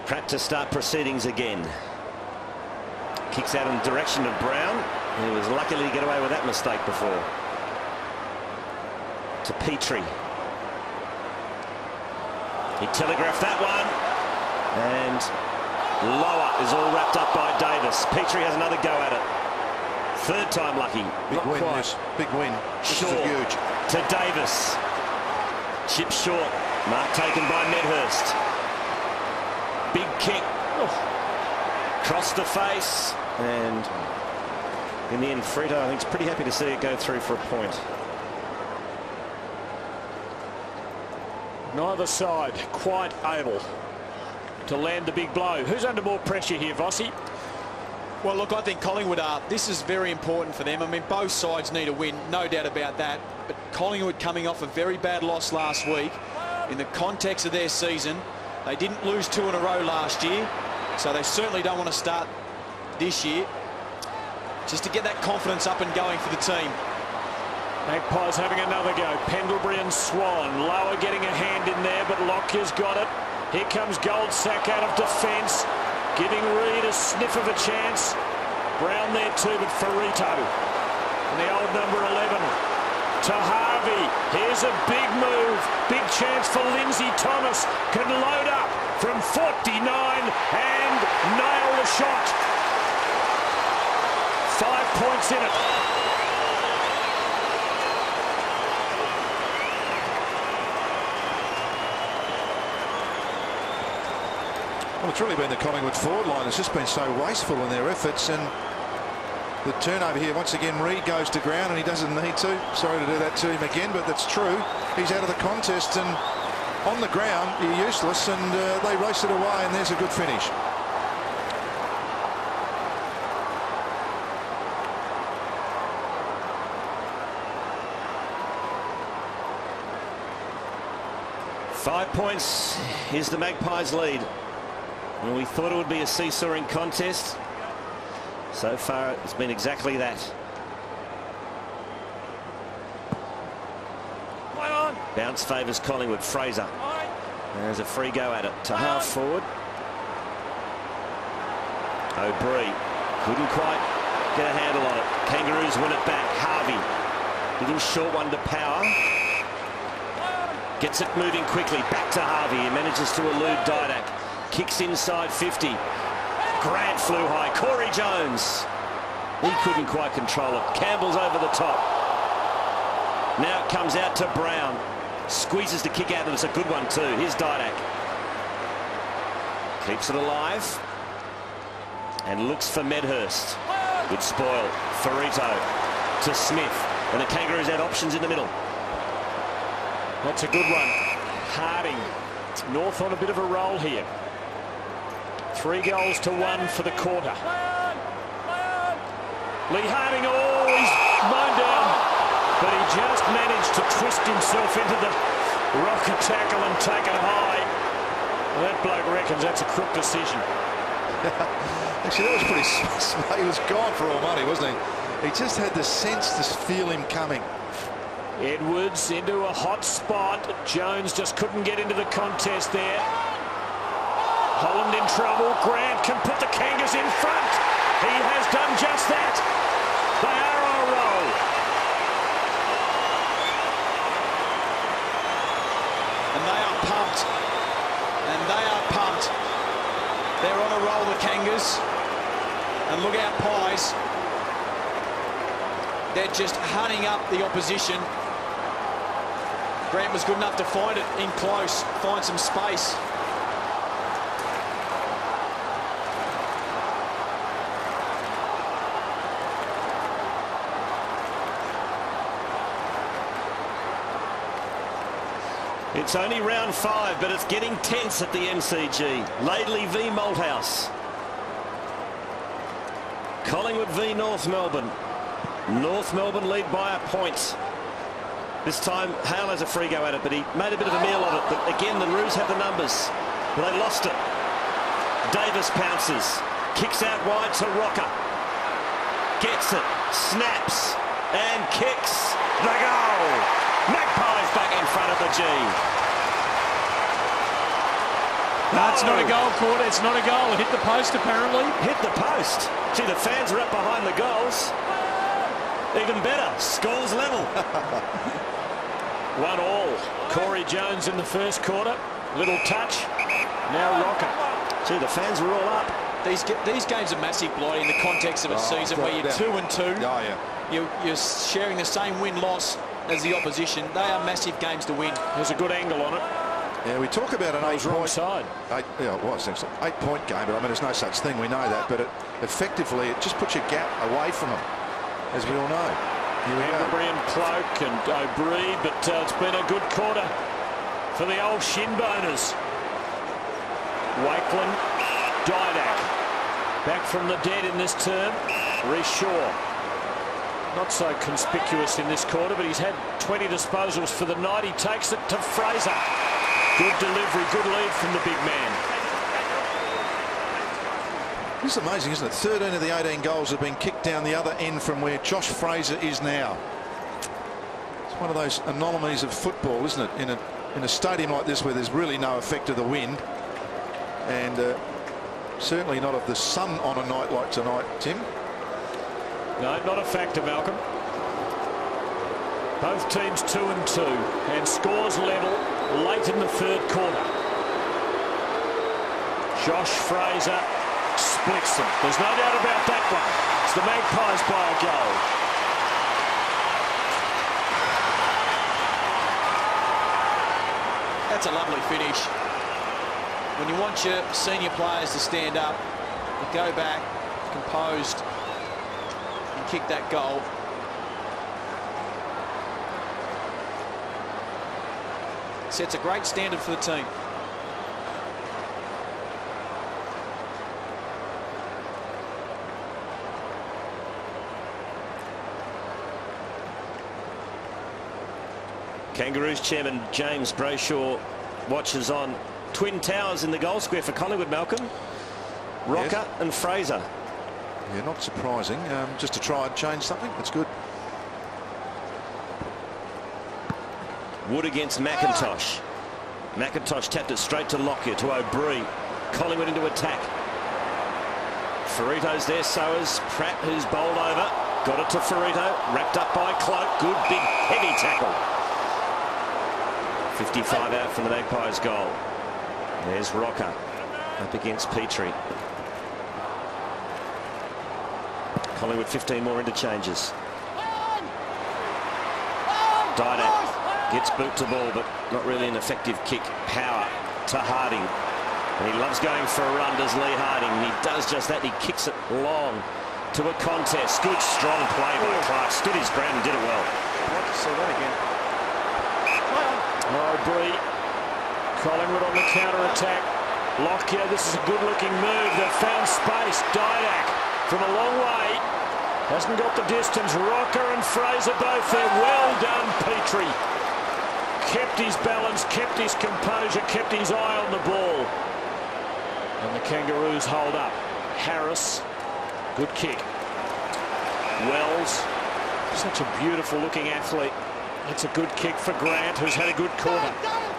Pratt to start proceedings again. Kicks out in the direction of Brown. He was lucky to get away with that mistake before. To Petrie. He telegraphed that one. And lower is all wrapped up by Davis. Petrie has another go at it. Third time lucky. Big win, yes. Big win. This is huge. To Davis. Chip short. Mark taken by Medhurst. Big kick. Cross the face. And in the end, Frito, I think, is pretty happy to see it go through for a point. Neither side quite able to land the big blow. Who's under more pressure here, Vossi? Well, look, I think Collingwood are. This is very important for them. I mean, both sides need a win, no doubt about that. But Collingwood coming off a very bad loss last week. In the context of their season, they didn't lose 2 in a row last year, so they certainly don't want to start this year. Just to get that confidence up and going for the team. Magpies having another go. Pendlebury and Swan. Lower getting a hand in there, but Lockyer's got it. Here comes Goldsack out of defence, giving Reid a sniff of a chance. Brown there too, but Farito. And the old number 11 to Harvey. Here's a big move. Big chance for Lindsay Thomas. Can load up from 49 and nail the shot. 5 points in it. Well, it's really been the Collingwood forward line that's just been so wasteful in their efforts, and the turnover here once again. Reid goes to ground and he doesn't need to. Sorry to do that to him again, but that's true. He's out of the contest, and on the ground you're useless, and they race it away, and there's a good finish. Five points is the Magpies' lead. And we thought it would be a seesawing contest. So far, it's been exactly that. Bounce favours Collingwood. Fraser. There's a free go at it to half forward. O'Brien couldn't quite get a handle on it. Kangaroos win it back. Harvey, little short one to Power. Gets it moving quickly. Back to Harvey. He manages to elude Didak. Kicks inside 50. Grant flew high. Corey Jones. He couldn't quite control it. Campbell's over the top. Now it comes out to Brown. Squeezes the kick out, and it's a good one too. Here's Didak. Keeps it alive. And looks for Medhurst. Good spoil. Ferrito to Smith. And the Kangaroos had options in the middle. That's a good one. Harding. North on a bit of a roll here. 3 goals to 1 for the quarter. Lee Harding, oh, he's mown down. But he just managed to twist himself into the rocker tackle and take it high. Well, that bloke reckons that's a crook decision. Actually, that was pretty smart. He was gone for all money, wasn't he? He just had the sense to feel him coming. Edwards into a hot spot. Jones just couldn't get into the contest there. Holland in trouble. Grant can put the Kangas in front. He has done just that. They are on a roll. And they are pumped. And they are pumped. They're on a roll, the Kangas. And look out, Pies. They're just hunting up the opposition. Grant was good enough to find it in close, find some space. It's only round 5, but it's getting tense at the MCG. Laidley v Malthouse. Collingwood v North Melbourne. North Melbourne lead by a point. This time Hale has a free go at it, but he made a bit of a meal of it. But again, the Roos have the numbers. But they lost it. Davis pounces. Kicks out wide to Rocker. Gets it. Snaps. And kicks. The goal. Magpies back in front of the G. No, it's not a goal, Court. It's not a goal. It hit the post, apparently. Hit the post. Gee, the fans are up behind the goals. Even better. Scores level. 1-1. Corey Jones in the first quarter. Little touch. Now Rocker. Gee, the fans are all up. These games are massive, Blighty, in the context of a season where you're 2-2. Oh, yeah. You're sharing the same win-loss as the opposition. They are massive games to win. There's a good angle on it. Yeah, we talk about an Wrong side. Yeah, it was essentially 8-point game, but I mean, there's no such thing. We know that, but effectively, it just puts your gap away from them, as we all know. Here we go. and Cloak and O'Brien, but it's been a good quarter for the old shin boners. Wakeland, Didak, back from the dead in this term. Reece Shaw, not so conspicuous in this quarter, but he's had 20 disposals for the night. He takes it to Fraser. Good delivery, good lead from the big man. This is amazing, isn't it? 13 of the 18 goals have been kicked down the other end from where Josh Fraser is now. It's one of those anomalies of football, isn't it? In a stadium like this where there's really no effect of the wind, and certainly not of the sun on a night like tonight, Tim. No, not a factor, Malcolm. Both teams 2-2 and scores level late in the third quarter. Josh Fraser splits them. There's no doubt about that one. It's the Magpies by a goal. That's a lovely finish. When you want your senior players to stand up, you go back, composed, and kick that goal. Sets a great standard for the team. Kangaroos chairman James Brayshaw watches on. Twin towers in the goal square for Collingwood, Malcolm. Rocker Yes. and Fraser. Yeah, not surprising. Just to try and change something. That's good. Wood against McIntosh. McIntosh tapped it straight to Lockyer, to O'Brien. Collingwood into attack. Ferrito's there, so is Pratt, who's bowled over. Got it to Ferrito, wrapped up by Cloak. Good, big, heavy tackle. 55 out from the Magpies' goal. There's Rocker up against Petrie. Collingwood 15 more interchanges. Didak gets boot to ball, but not really an effective kick. Power to Harding. And he loves going for a run, does Lee Harding. And he does just that. He kicks it long to a contest. Good, strong play by Clark. Stood his ground and did it well. I'd like to see that again. Bree. Collingwood on the counter-attack. Lockyer, this is a good-looking move. They've found space. Didak from a long way. Hasn't got the distance. Rocker and Fraser both there. Well done, Petrie. Kept his balance, kept his composure, kept his eye on the ball. And the Kangaroos hold up. Harris, good kick. Wells, such a beautiful-looking athlete. It's a good kick for Grant, who's had a good quarter.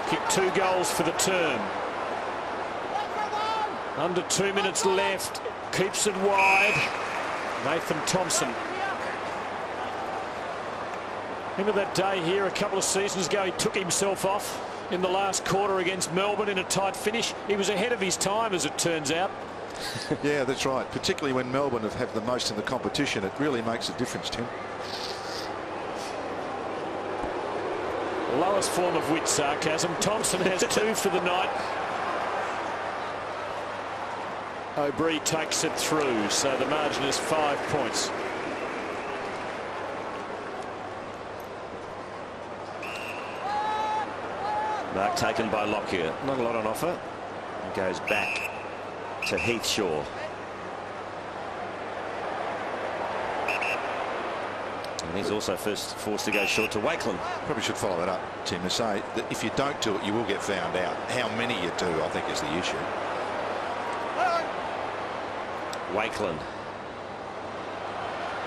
Kicked 2 goals for the term. Under 2 minutes left. Keeps it wide. Nathan Thompson. Remember that day here a couple of seasons ago? He took himself off in the last quarter against Melbourne in a tight finish. He was ahead of his time, as it turns out. Yeah, that's right. Particularly when Melbourne have the most in the competition, it really makes a difference, Tim. Lowest form of wit sarcasm. Thompson has 2 for the night. O'Brien takes it through, so the margin is 5 points. Mark taken by Lockyer. Not a lot on offer. He goes back to Heathshaw. And he's also first forced to go short to Wakeland. Probably should follow that up, Tim, to say that if you don't do it, you will get found out. How many you do, I think, is the issue. Wakeland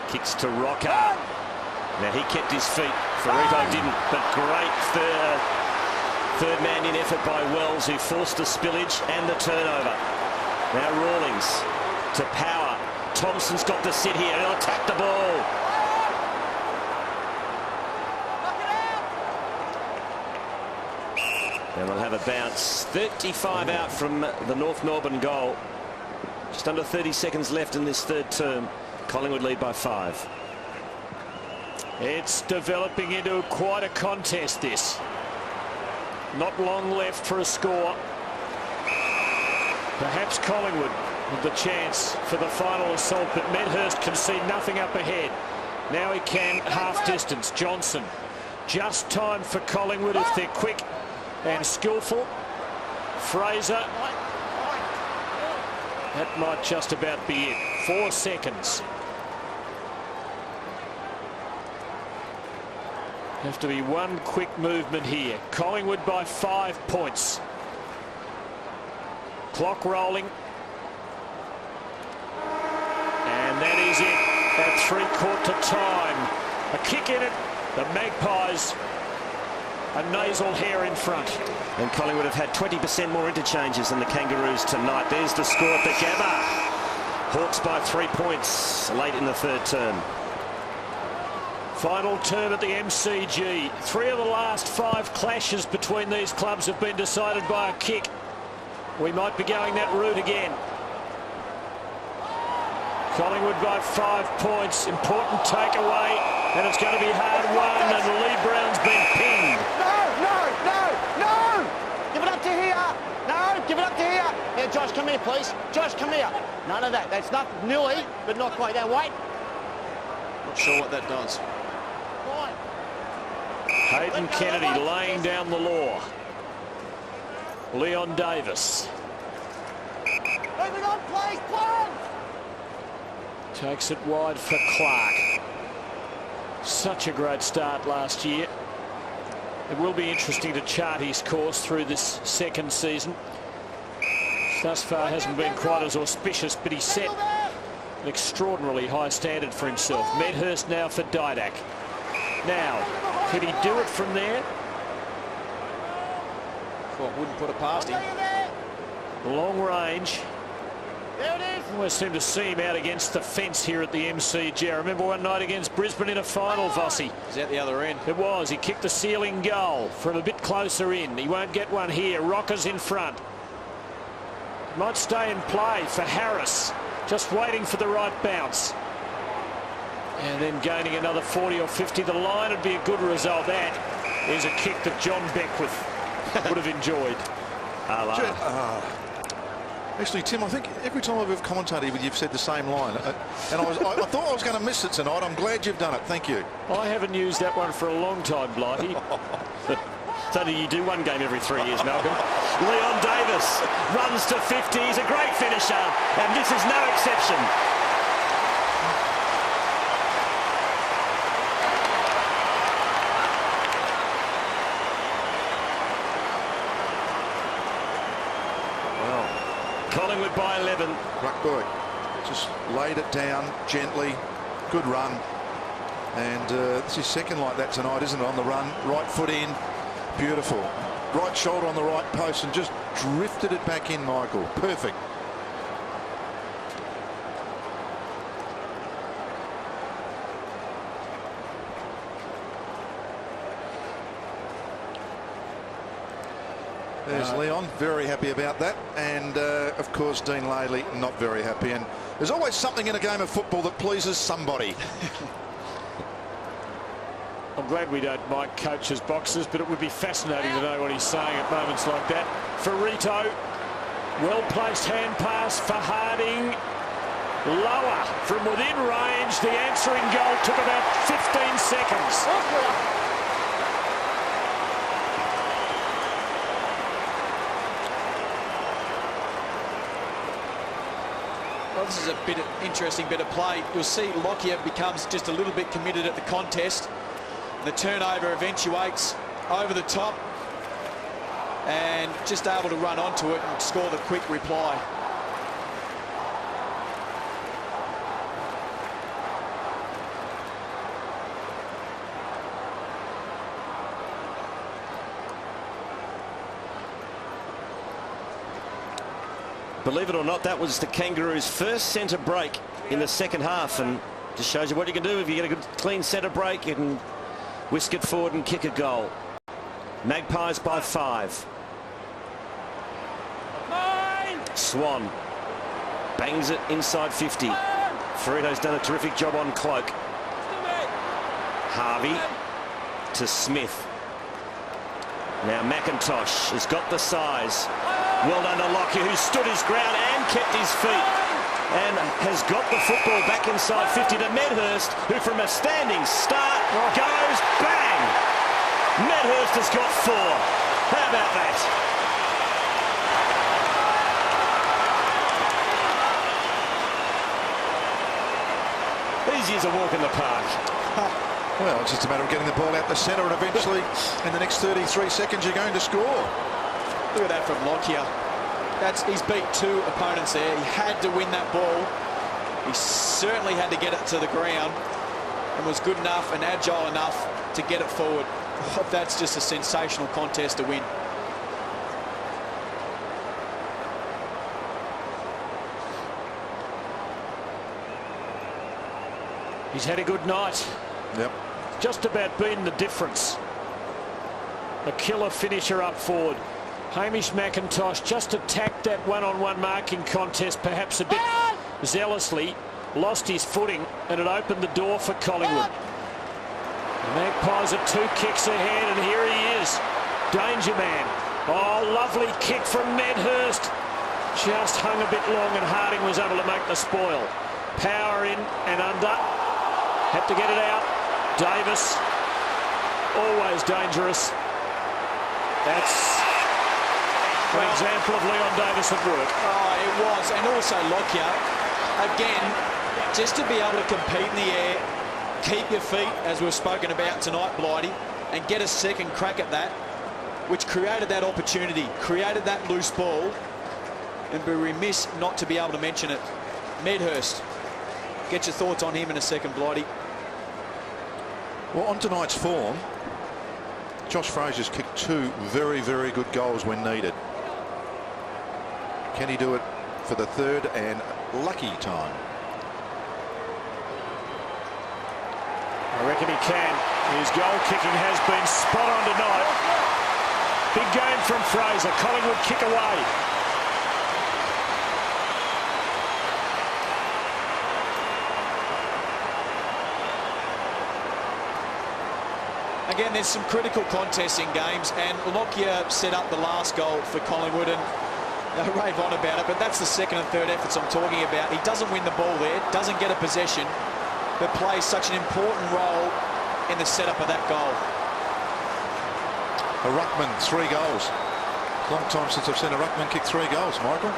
kicks to Rocker. Now he kept his feet. Ferrito didn't, but great third man in effort by Wells, who forced the spillage and the turnover. Now Rawlings to Power. Thompson's got to sit here. He'll attack the ball. And they'll have a bounce. 35 out from the North Melbourne goal. Just under 30 seconds left in this third term. Collingwood lead by 5. It's developing into quite a contest, this. Not long left for a score. Perhaps Collingwood with the chance for the final assault, but Medhurst can see nothing up ahead. Now he can half distance. Johnson. Just time for Collingwood if they're quick and skillful. Fraser. That might just about be it. 4 seconds. Have to be one quick movement here. Collingwood by 5 points. Clock rolling. And that is it at 3/4 time. A kick in it. The Magpies, a nasal hair in front. And Collingwood have had 20% more interchanges than the Kangaroos tonight. There's the score at the Gabba. Hawks by 3 points late in the third term. Final term at the MCG. 3 of the last 5 clashes between these clubs have been decided by a kick. We might be going that route again. Collingwood by 5 points. Important takeaway. And it's going to be hard won. And Lee Brown's been pinned. No! Give it up to here. No, give it up to here. Yeah, Josh, come here, please. Josh, come here. None of that. That's not nearly, but not quite. Now, wait. Not sure what that does. Fine. Hayden Kennedy laying down the law. Leon Davis. Moving on, please, play. Takes it wide for Clark. Such a great start last year. It will be interesting to chart his course through this second season. Thus far hasn't been quite as auspicious, but he set an extraordinarily high standard for himself. Medhurst now for Didak. Now, could he do it from there? Well, wouldn't put it past him. Long range. There it is. Always seem to see him out against the fence here at the MCG. I remember one night against Brisbane in a final, Vossi. He's out the other end. It was. He kicked the ceiling goal from a bit closer in. He won't get one here. Rockers in front. Might stay in play for Harris. Just waiting for the right bounce. And then gaining another 40 or 50. The line would be a good result. That is a kick that John Beckwith would have enjoyed. Actually, Tim, I think every time I've commentated with you, you've said the same line. And I thought I was going to miss it tonight. I'm glad you've done it. Thank you. I haven't used that one for a long time, Blighty. It's only you do one game every 3 years, Malcolm. Leon Davis runs to 50. He's a great finisher, and this is no exception. Collingwood by 11. Ruckberg just laid it down gently. Good run. And this is second like that tonight, isn't it? On the run. Right foot in. Beautiful. Right shoulder on the right post and just drifted it back in, Michael. Perfect. There's Leon, very happy about that. And, of course, Dean Laidley, not very happy. And there's always something in a game of football that pleases somebody. I'm glad we don't mic coaches' boxes, but it would be fascinating to know what he's saying at moments like that. Ferrito, well-placed hand pass for Harding. Lower from within range. The answering goal took about 15 seconds. Well, this is a interesting bit of play. You'll see Lockyer becomes just a little bit committed at the contest. The turnover eventuates over the top and just able to run onto it and score the quick reply. Believe it or not, that was the Kangaroos' first centre break in the second half, and just shows you what you can do if you get a good clean centre break. You can whisk it forward and kick a goal. Magpies by 5. Swan bangs it inside 50. Ferrito's done a terrific job on Cloak. Harvey to Smith. Now McIntosh has got the size. Well done to Lockyer, who stood his ground and kept his feet, and has got the football back inside 50 to Medhurst, who from a standing start goes bang. Medhurst has got 4. How about that? Easy as a walk in the park. Well, it's just a matter of getting the ball out the centre, and eventually in the next 33 seconds you're going to score. Look at that from Lockyer. He's beat 2 opponents there. He had to win that ball. He certainly had to get it to the ground and was good enough and agile enough to get it forward. Oh, that's just a sensational contest to win. He's had a good night. Yep. Just about been the difference. A killer finisher up forward. Hamish McIntosh just attacked that one-on-one marking contest perhaps a bit zealously, lost his footing, and it opened the door for Collingwood. The Magpies are 2 kicks ahead, and here he is, Danger Man. Oh, lovely kick from Medhurst. Just hung a bit long, and Harding was able to make the spoil. Power in and under. Had to get it out. Davis, always dangerous. That's an example of Leon Davis at work. Oh, it was. And also Lockyer, again, just to be able to compete in the air, keep your feet, as we've spoken about tonight, Blighty, and get a second crack at that, which created that opportunity, created that loose ball, and be remiss not to be able to mention it. Medhurst, get your thoughts on him in a second, Blighty. Well, on tonight's form, Josh Fraser's kicked 2 very, very good goals when needed. Can he do it for the third and lucky time. I reckon he can. His goal kicking has been spot on tonight. Big game from Fraser. Collingwood kick away. Again, there's some critical contests in games, and Lockyer set up the last goal for Collingwood, and they rave on about it, but that's the second and third efforts I'm talking about. He doesn't win the ball there, doesn't get a possession, but plays such an important role in the setup of that goal. A ruckman, 3 goals. Long time since I've seen a ruckman kick 3 goals, Michael.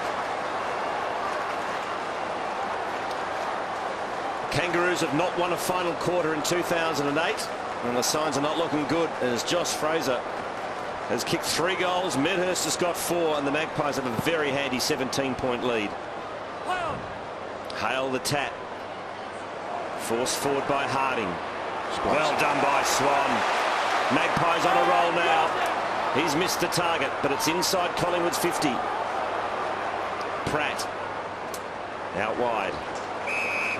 Kangaroos have not won a final quarter in 2008. And the signs are not looking good as Josh Fraser has kicked 3 goals. Medhurst has got 4, and the Magpies have a very handy 17-point lead. Hale the tap. Forced forward by Harding. Well done by Swan. Magpies on a roll now. He's missed the target, but it's inside Collingwood's 50. Pratt out wide.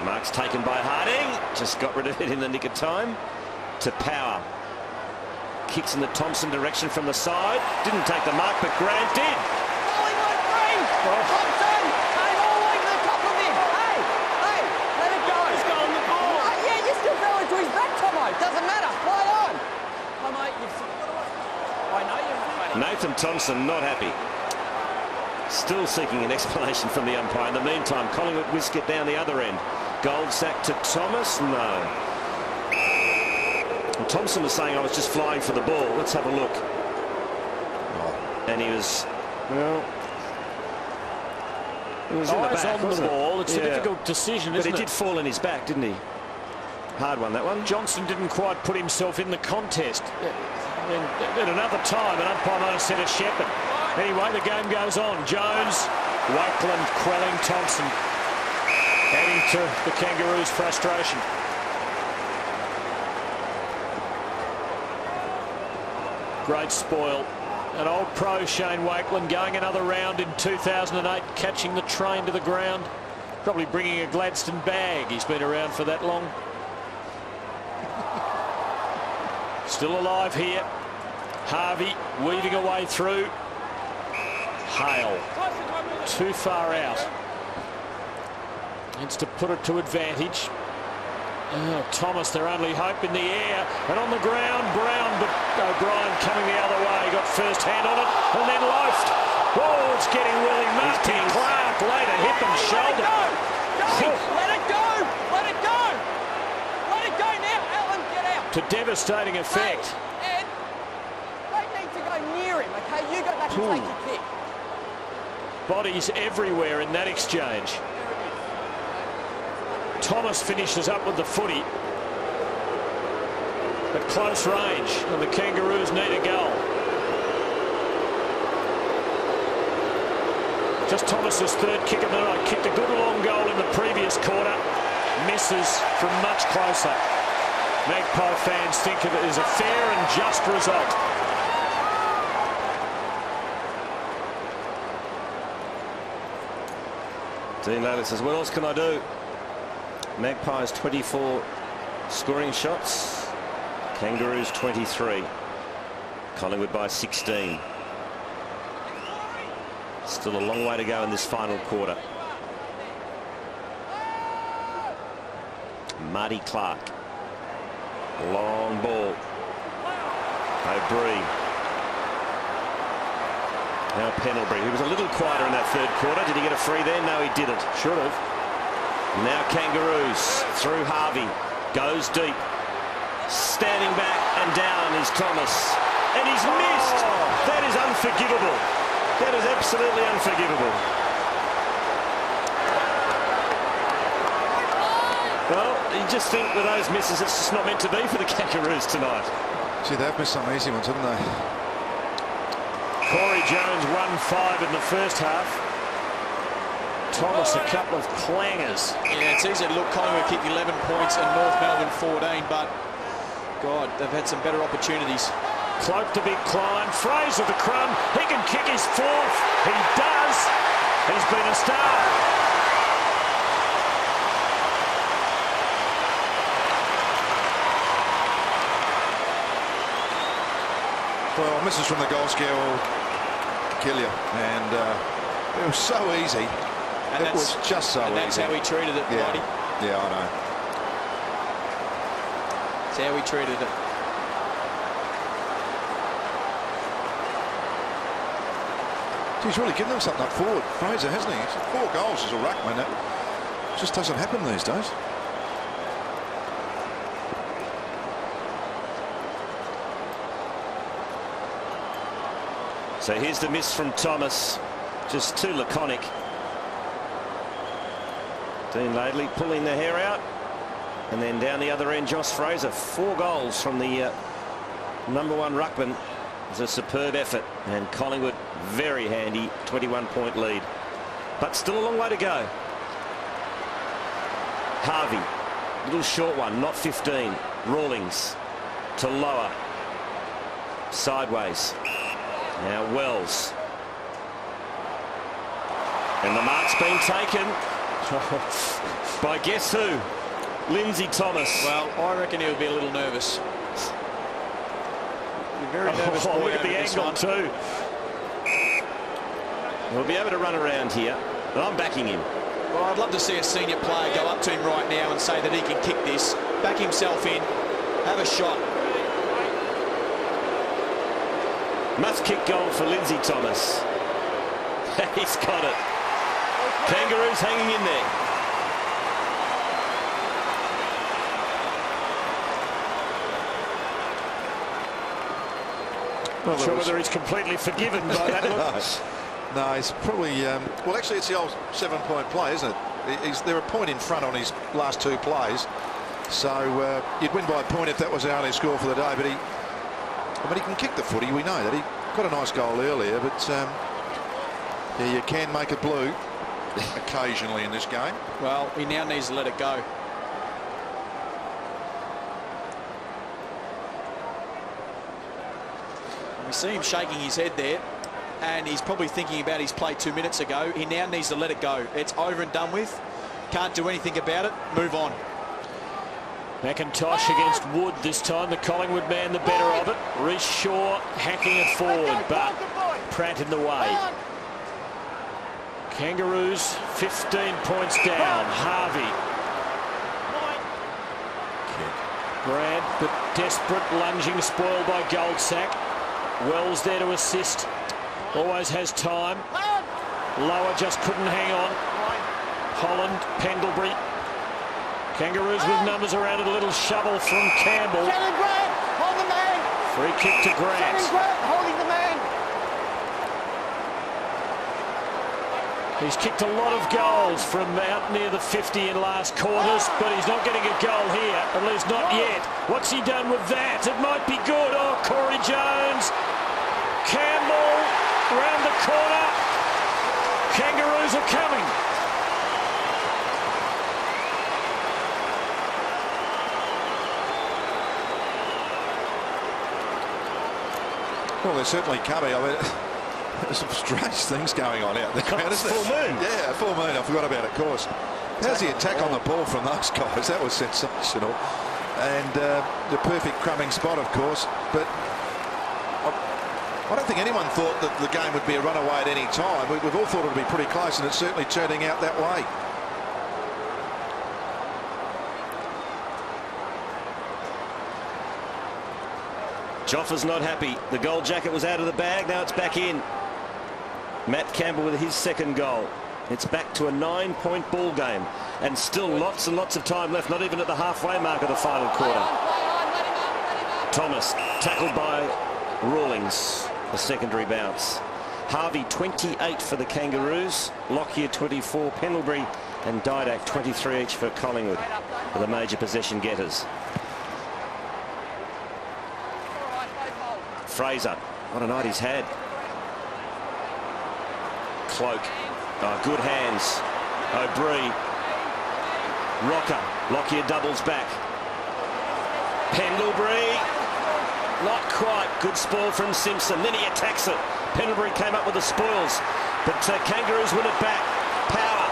Mark's taken by Harding. Just got rid of it in the nick of time. To Power. Kicks in the Thompson direction from the side. Didn't take the mark, but Grant did. Collingwood free! Thompson! Hey, all the way to the top of him! Hey! Hey! Let it go! He's got on the ball! Yeah, you still fell into his back, Tomo. Doesn't matter. Fly on! Tomo, you've... I know you've... Nathan Thompson not happy. Still seeking an explanation from the umpire. In the meantime, Collingwood whisk it down the other end. Gold sack to Thomas? No. And Thompson was saying, I was just flying for the ball. Let's have a look. And he was, well, he was in the back, on the ball. It's a Yeah. difficult decision, isn't it? But he did fall in his back, didn't he? Hard one, that one. Johnson didn't quite put himself in the contest. And at another time, an umpire might have said it's Shepherd. Anyway, the game goes on. Jones, Wakeland, quelling Thompson, adding to the Kangaroos' frustration. Great spoil. An old pro, Shane Wakeland, going another round in 2008, catching the train to the ground. Probably bringing a Gladstone bag. He's been around for that long. Still alive here. Harvey weaving away through. Hale too far out. Needs to put it to advantage. Oh, Thomas, their only hope in the air, and on the ground, Brown, but O'Brien coming the other way, got first hand on it, and then loafed. Oh, it's getting Willie Martin. Clark later hip and shoulder. Let it go! Let it go! Let it go now, Alan, get out! To devastating effect. Hey, Ed, don't need to go near him, okay? You go back and take your kick. Bodies everywhere in that exchange. Thomas finishes up with the footy at close range, and the Kangaroos need a goal. Just Thomas's third kick of the night. Kicked a good long goal in the previous quarter. Misses from much closer. Magpie fans think of it as a fair and just result. Dean Laylor says, what else can I do? Magpies 24 scoring shots. Kangaroos 23. Collingwood by 16. Still a long way to go in this final quarter. Marty Clark. Long ball. O'Brien. Now Pendlebury, who was a little quieter in that third quarter. Did he get a free there? No, he didn't. Should have. Now Kangaroos through Harvey. Goes deep. Standing back and down is Thomas. And he's missed. That is unforgivable. That is absolutely unforgivable. Well, you just think with those misses, it's just not meant to be for the Kangaroos tonight. Gee, they've missed some easy ones, haven't they? Corey Jones 1-5 in the first half. Thomas a couple of clangers. Yeah, it's easy to look. Collingwood kicked 11 points and North Melbourne 14, but God, they've had some better opportunities. Cloak to big climb. Fraser the crumb. He can kick his fourth. He does. He's been a star. Well, misses from the goal scare will kill you. And it was so easy. And it was just so easy. And that's how he treated it, Whitey. Yeah, I know. That's how he treated it. He's really given them something up forward, Fraser, hasn't he? 4 goals as a ruckman. That just doesn't happen these days. So here's the miss from Thomas. Just too laconic. Dean Laidley pulling the hair out. And then down the other end, Josh Fraser. 4 goals from the #1 ruckman. It's a superb effort. And Collingwood very handy. 21-point lead. But still a long way to go. Harvey. Little short one. Not 15. Rawlings to lower. Sideways. Now Wells. And the mark's been taken by guess who? Lindsay Thomas. Well, I reckon he'll be a little nervous. Very nervous boy. Look at the angle too. We'll be able to run around here, but I'm backing him. Well, I'd love to see a senior player go up to him right now and say that he can kick this, back himself in, have a shot. Must kick goal for Lindsay Thomas. He's got it. Kangaroos hanging in there. Not sure whether he's completely forgiven by that look. No, he's probably... well, actually, it's the old 7-point play, isn't it? They're a point in front on his last 2 plays. So you'd win by a point if that was our only score for the day. But he can kick the footy. We know that. He got a nice goal earlier. But yeah, you can make it blue occasionally in this game. Well, he now needs to let it go. We see him shaking his head there, and he's probably thinking about his play 2 minutes ago. He now needs to let it go. It's over and done with. Can't do anything about it. Move on. McIntosh against Wood this time. The Collingwood man the better of it. Reece Shaw hacking it forward, but Pratt in the way. Kangaroos 15 points down. Harvey. Grant, but desperate, lunging, spoiled by Goldsack. Wells there to assist. Always has time. Lower just couldn't hang on. Holland, Pendlebury. Kangaroos with numbers around it. A little shovel from Campbell. Hold the man. Free kick to Grant. Holding the man. He's kicked a lot of goals from out near the 50 in last quarters, but he's not getting a goal here, at least not yet. What's he done with that? It might be good. Oh, Corey Jones. Campbell round the corner. Kangaroos are coming. Well, they're certainly coming. I mean, there's some strange things going on out there. It's full moon. Yeah, full moon. I forgot about it, of course. How's the attack on the ball from those guys? That was sensational. And the perfect crumbing spot, of course. But I don't think anyone thought that the game would be a runaway at any time. We've all thought it would be pretty close, and it's certainly turning out that way. Joffa's not happy. The gold jacket was out of the bag. Now it's back in. Matt Campbell with his 2nd goal. It's back to a 9-point ball game. And still lots and lots of time left. Not even at the halfway mark of the final quarter. Thomas tackled by Rawlings. A secondary bounce. Harvey 28 for the Kangaroos. Lockyer 24. Pendlebury and Didak 23 each for Collingwood. For the major possession getters. Fraser, what a night he's had. Cloak, oh, good hands. O'Brien, Rocker, Lockyer doubles back. Pendlebury, not quite. Good spoil from Simpson. Then he attacks it. Pendlebury came up with the spoils. But Kangaroos win it back. Power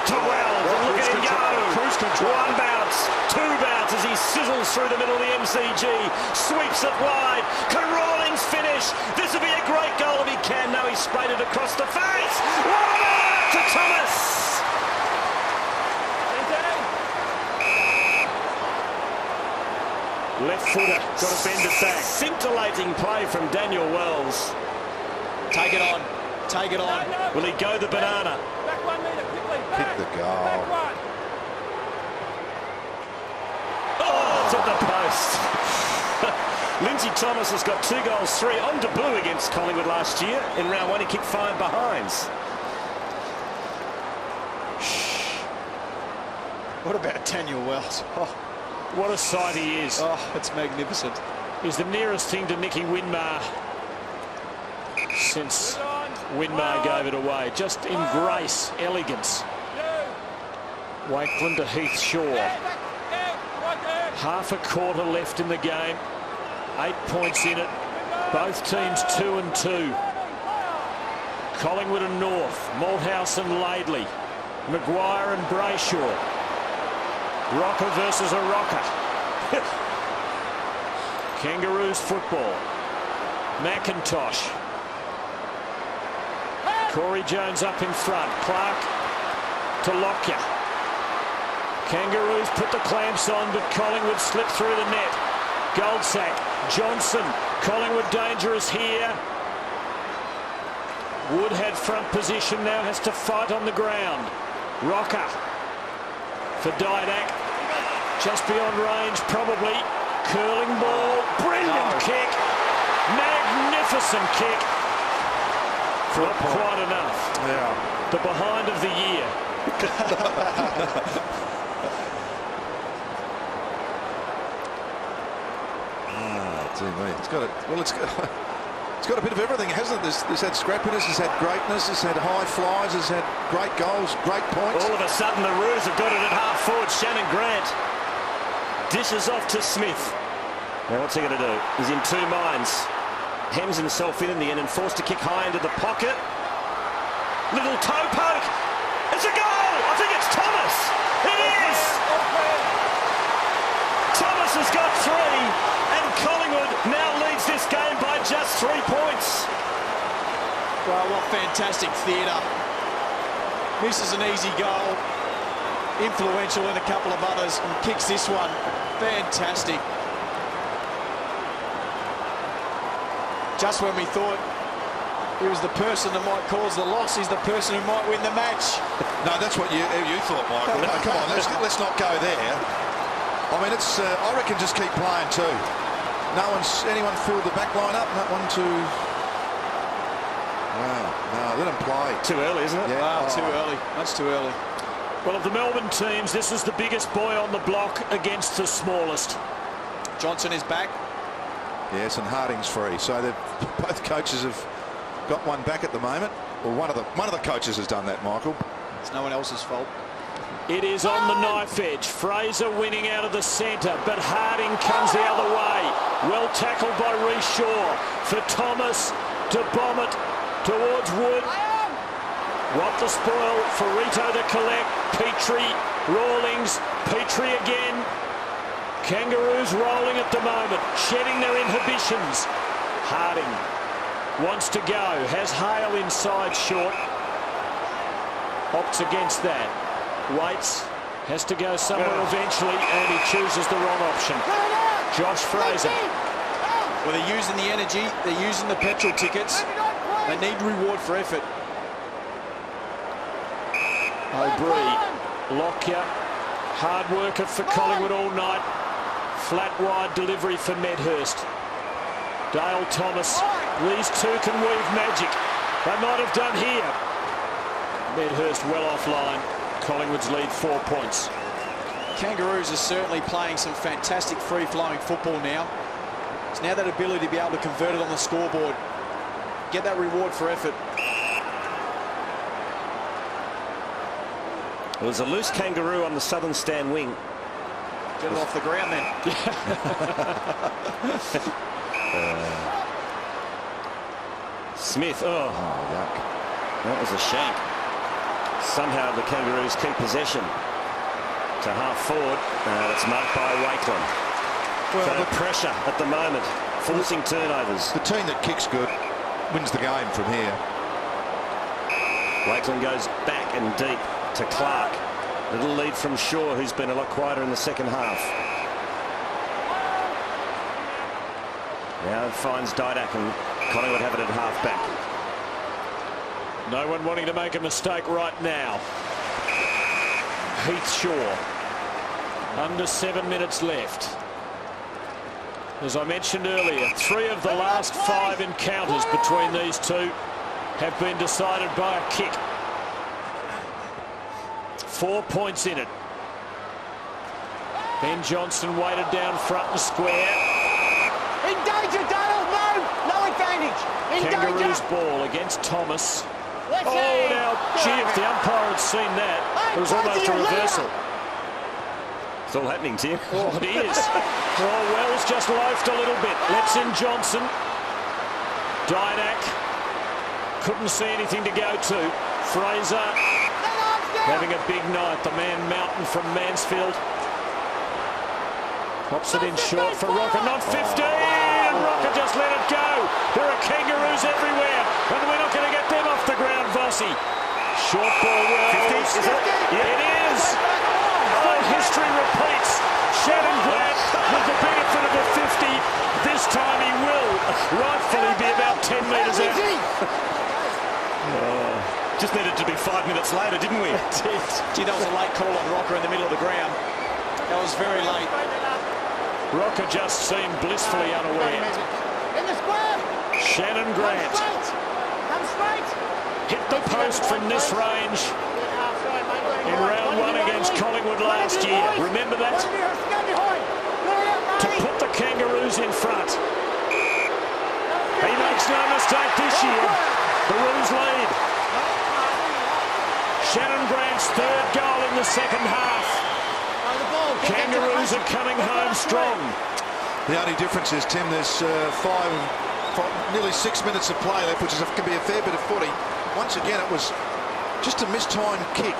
to Wells. And look at him go. Cruise control. One bounce, two bounces. He sizzles through the middle of the MCG. Sweeps it wide. Can Rawlings finish? This will be a great goal if he can. No, he sprayed it across the face. What a mark to Thomas. Left footer, got to bend it back. Scintillating play from Daniel Wells. Take it on. Take it on. Will he go the banana? Back 1 metre, quickly. Hit the goal. Back one. Oh, it's at the post. Lindsay Thomas has got 2 goals, 3 on debut against Collingwood last year. In round 1, he kicked 5 behinds. What about Daniel Wells? Oh, What a sight he is. oh, it's magnificent. He's the nearest thing to Nicky Winmar since Winmar gave it away. Just in grace, elegance. Wakeland to Heath Shaw. Half a quarter left in the game. 8 points in it. Both teams 2 and 2. Collingwood and North. Malthouse and Laidley. Maguire and Brayshaw. Rocker versus a rocker. Kangaroos football. McIntosh. Corey Jones up in front. Clark to Lockyer. Kangaroos put the clamps on, but Collingwood slipped through the net. Goldsack, Johnson. Collingwood dangerous here. Wood had front position, now has to fight on the ground. Rocker for Didak. Just beyond range, probably. Curling ball. Brilliant kick. Magnificent kick. Not quite enough. Yeah. The behind of the year. Dear me. It's got a bit of everything, hasn't it? It's had scrappiness, it's had greatness, it's had high flies, it's had great goals, great points. All of a sudden, the Roos have got it at half forward. Shannon Grant dishes off to Smith. Now, what's he going to do? He's in 2 minds. Hems himself in the end and forced to kick high into the pocket. Little toe poke. It's a goal. I think it's Thomas. It is. Thomas has got 3, and Collingwood now leads this game by just 3 points. Well, what fantastic theatre. This is an easy goal. Influential in a couple of others, and kicks this one. Fantastic. Just when we thought he was the person that might cause the loss, he's the person who might win the match. No, that's what you thought, Michael. No, come on, let's not go there. I mean, it's. I reckon just keep playing too. Anyone filled the back line up? Not one to. Wow, no, let them play. Too early, isn't it? Yeah. Wow, too early. Much too early. Well, of the Melbourne teams, this is the biggest boy on the block against the smallest. Johnson is back. Yes, and Harding's free. So both coaches have got one back at the moment. Well, one of the coaches has done that, Michael. It's no one else's fault. It is on the knife edge. Fraser winning out of the centre, but Harding comes the other way. Well tackled by Reece Shaw for Thomas to bomb it towards Wood. What the spoil for Rito to collect. Petrie, Rawlings, Petrie again. Kangaroos rolling at the moment, shedding their inhibitions. Harding wants to go, has Hale inside short. Opts against that. Waits, has to go somewhere eventually, and he chooses the wrong option. Josh Fraser. Well, they're using the energy, they're using the petrol tickets. They need reward for effort. O'Brien, Lockyer, hard worker for Collingwood all night. Flat wide delivery for Medhurst. Dale Thomas. These two can weave magic. They might have done here. Medhurst well offline. Collingwood's lead 4 points. Kangaroos are certainly playing some fantastic free-flowing football now. It's now that ability to be able to convert it on the scoreboard. Get that reward for effort. It was a loose Kangaroo on the southern stand wing. Get it off the ground then. Smith, oh. Yuck. That was a shank. Somehow the Kangaroos keep possession to half forward. It's marked by Wakeland. Well, So pressure at the moment, forcing turnovers. The team that kicks good wins the game from here. Wakeland goes back and deep to Clark. Little lead from Shaw, who's been a lot quieter in the second half. Now it finds Didak, and Collingwood have it at half back. No one wanting to make a mistake right now. Heath Shaw. Under 7 minutes left. As I mentioned earlier, 3 of the last 5 encounters between these two have been decided by a kick. 4 points in it. Ben Johnson weighted down front and square. In danger, Dale, move! No advantage! In Kangaroos danger! ball against Thomas. Let's Oh, see. now, gee, if the umpire had seen that, it was almost a reversal. It's all happening, Tim. Oh, it is. Oh, Wells just loafed a little bit. Lets in Johnson. Didak. Couldn't see anything to go to. Fraser having a big night. The man Mountain from Mansfield. Pops it in short for Rocker. Not 15. And Rocker just let it go. There are Kangaroos everywhere. And we're not going to get them off the ground, Vossi. Short ball Wells. 50, is it? Yeah, it is. Oh, history repeats. Shannon Grant with the benefit of a 50. This time he will rightfully be about 10 metres out. Just needed to be 5 minutes later, didn't we? Gee, that was a late call on Rocker in the middle of the ground. That was very late. Rocker just seemed blissfully unaware. In the square! Shannon Grant Come straight! hit the post from this range in round 1 against Collingwood last year. Remember that? To put the Kangaroos in front. He makes no mistake this year. The Roos lead. Shannon Grant's 3rd goal in the second half. Kangaroos are coming home strong. The only difference is, Tim, there's nearly 6 minutes of play left, which can be a fair bit of footy. Once again, it was just a mistimed kick.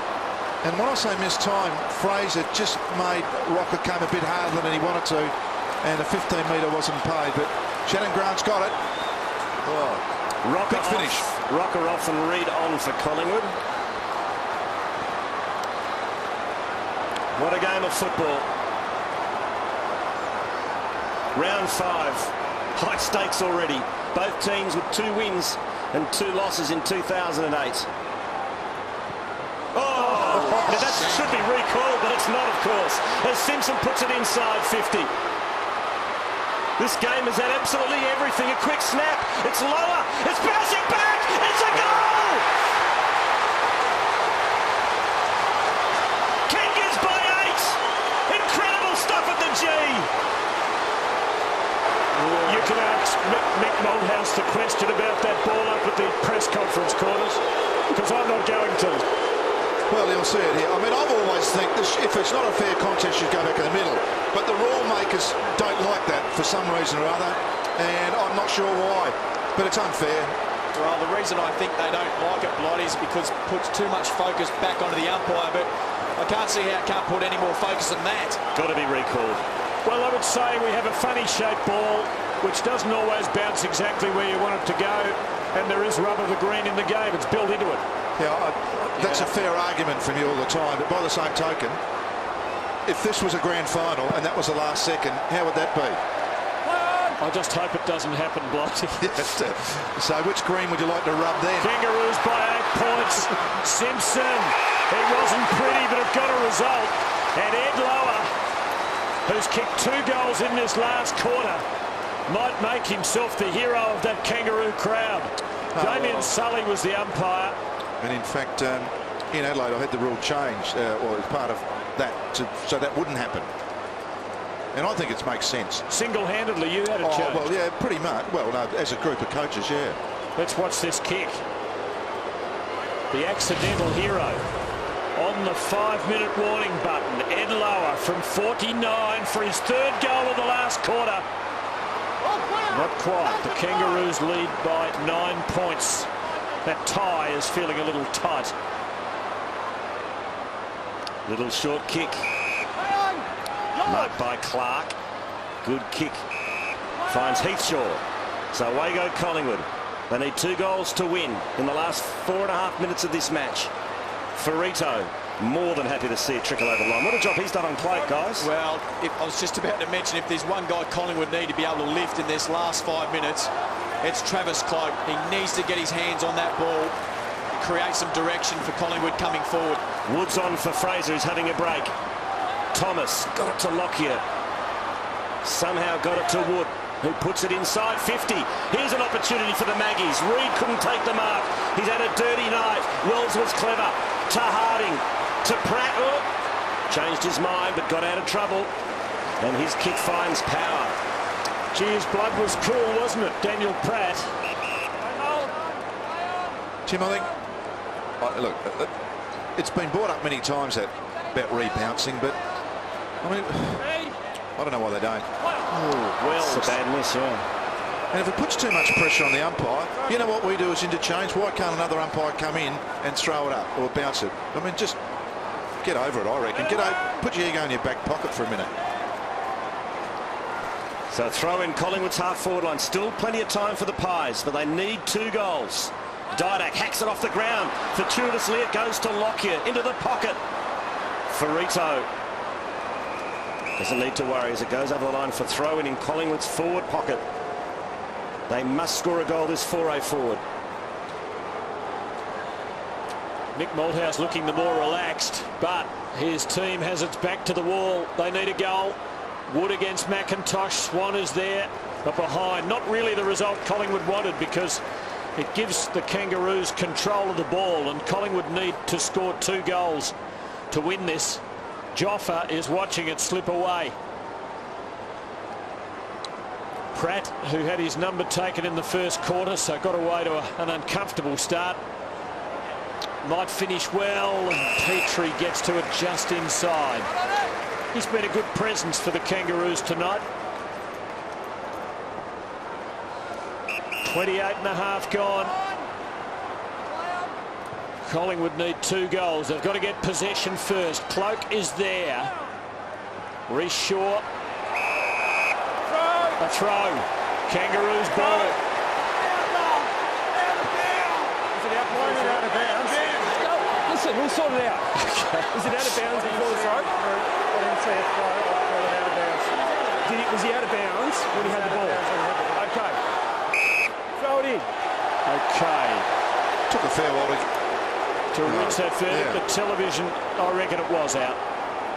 And when I say mistimed, Fraser just made Rocker come a bit harder than he wanted to, and the 15-metre wasn't paid. But Shannon Grant's got it. Oh, Rocker big finish. Rocker off and Reid on for Collingwood. What a game of football. Round 5. High stakes already. Both teams with 2 wins and 2 losses in 2008. Oh, now that should be recalled, but it's not, of course, as Simpson puts it inside 50. This game has had absolutely everything. A quick snap. It's lower. It's bouncing back. It's a goal! Kangas by 8. Incredible stuff at the G. You can ask Mick Malthouse the question about that ball up at the press conference quarters, because I'm not going to. Well, you'll see it here. I mean, I've always think this, if it's not a fair contest, you go back in the middle. But the rule makers don't like that for some reason or other, and I'm not sure why. But it's unfair. Well, the reason I think they don't like it, Blighty, is because it puts too much focus back onto the umpire. But I can't see how it can't put any more focus than that. Got to be recalled. Well, I would say we have a funny-shaped ball, which doesn't always bounce exactly where you want it to go, and there is rubber the green in the game. It's built into it. Yeah, that's a fair argument from you all the time. But by the same token, if this was a grand final and that was the last second, how would that be? I just hope it doesn't happen, Blighty. So which green would you like to rub then? Kangaroos by 8 points. Simpson. It wasn't pretty, but it got a result. And Ed Lower, who's kicked 2 goals in this last quarter, might make himself the hero of that Kangaroo crowd. Damien Sully was the umpire. And in fact, in Adelaide, I had the rule changed, or as part of that, so that wouldn't happen. And I think it makes sense. Single-handedly, you had a change. Well, yeah, pretty much. Well, no, as a group of coaches, yeah. Let's watch this kick. The accidental hero on the 5-minute warning button. Ed Lower from 49 for his 3rd goal of the last quarter. Not quite. The Kangaroos lead by 9 points. That tie is feeling a little tight. Little short kick. Marked by Clark. Good kick. Finds Heathshaw. So away go Collingwood. They need 2 goals to win in the last 4.5 minutes of this match. Ferrito, more than happy to see it trickle over the line. What a job he's done on Cloak, guys. Well, I was just about to mention, if there's one guy Collingwood need to be able to lift in this last 5 minutes, it's Travis Cloak. He needs to get his hands on that ball, create some direction for Collingwood coming forward. Wood's on for Fraser, who's having a break. Thomas got it to Lockyer. Somehow got it to Wood, who puts it inside 50. Here's an opportunity for the Maggies. Reid couldn't take the mark. He's had a dirty night. Wells was clever. To Harding. To Pratt. Oh, changed his mind, but got out of trouble. And his kick finds power. Gee, his blood was cool, wasn't it, Daniel Pratt? Tim, I think, look, it's been brought up many times that about rebouncing, but I mean, I don't know why they don't. Well, it's a bad miss, yeah. And if it puts too much pressure on the umpire, you know what we do is interchange. Why can't another umpire come in and throw it up or bounce it? I mean, just get over it, I reckon. Put your ego in your back pocket for a minute. So throw in Collingwood's half-forward line. Still plenty of time for the Pies, but they need 2 goals. Didak hacks it off the ground. Fortuitously it goes to Lockyer. Into the pocket. Ferrito doesn't need to worry as it goes over the line for throw-in in Collingwood's forward pocket. They must score a goal this 4-0 forward. Nick Malthouse looking the more relaxed, but his team has its back to the wall. They need a goal. Wood against McIntosh. Swan is there, but behind. Not really the result Collingwood wanted, because it gives the Kangaroos control of the ball, and Collingwood need to score 2 goals to win this. Joffa is watching it slip away. Pratt, who had his number taken in the first quarter, so got away to an uncomfortable start. Might finish well, and Petrie gets to it just inside. He's been a good presence for the Kangaroos tonight. 28.5 gone. Collingwood need 2 goals. They've got to get possession first. Cloak is there. Reece Shaw. A throw. Kangaroos ball. Is it out of bounds? Listen, we'll sort it out. Is it out of bounds before the throw? I didn't see a throw. I thought it out of bounds. Was he out of bounds when he had the ball? Okay. Throw it in. Okay. Took a fair while to reach that verdict. The television, I reckon it was out.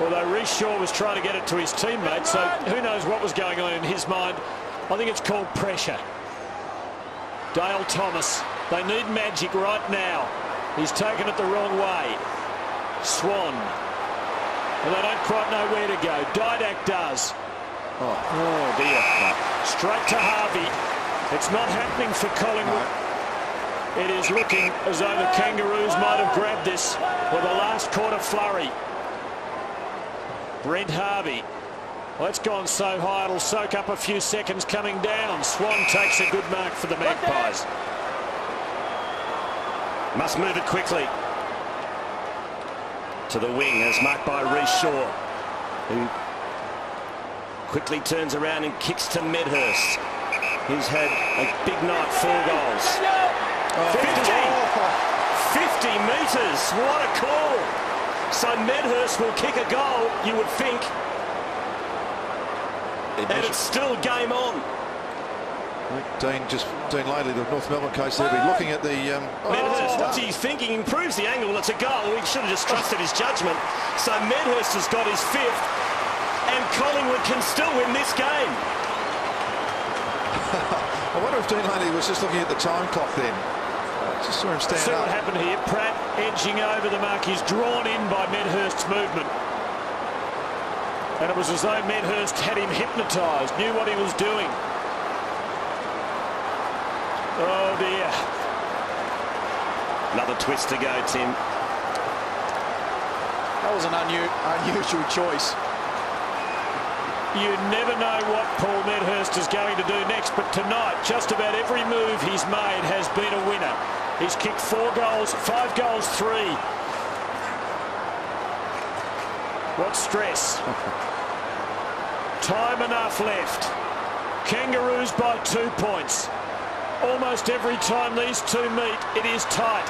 Although Reece Shaw was trying to get it to his teammate, so who knows what was going on in his mind. I think it's called pressure. Dale Thomas. They need magic right now. He's taken it the wrong way. Swan. And they don't quite know where to go. Didak does. Oh dear. Straight to Harvey. It's not happening for Collingwood. It is looking as though the Kangaroos might have grabbed this for the last quarter flurry. Brent Harvey. Well, it's gone so high it'll soak up a few seconds coming down. Swan takes a good mark for the Magpies. Must move it quickly. To the wing as marked by Reece Shaw, who quickly turns around and kicks to Medhurst, who's had a big night, 4 goals. 50 metres, what a call. So Medhurst will kick a goal, you would think, and it's still game on. Dean Lately, the North Melbourne coach there, be looking at the Medhurst, what's he thinking? Improves the angle. It's a goal. He should have just trusted his judgment. So Medhurst has got his 5th, and Collingwood can still win this game. I wonder if Dean Lately was just looking at the time clock then. Just saw him stand See up. what happened here. Pratt edging over the mark. He's drawn in by Medhurst's movement. And it was as though Medhurst had him hypnotised, knew what he was doing. Oh dear. Another twist to go, Tim. That was an unusual choice. You never know what Paul Medhurst is going to do next, but tonight just about every move he's made has been a winner. He's kicked 4 goals, 5 goals, 3. What stress. Time enough left. Kangaroos by 2 points. Almost every time these two meet, it is tight.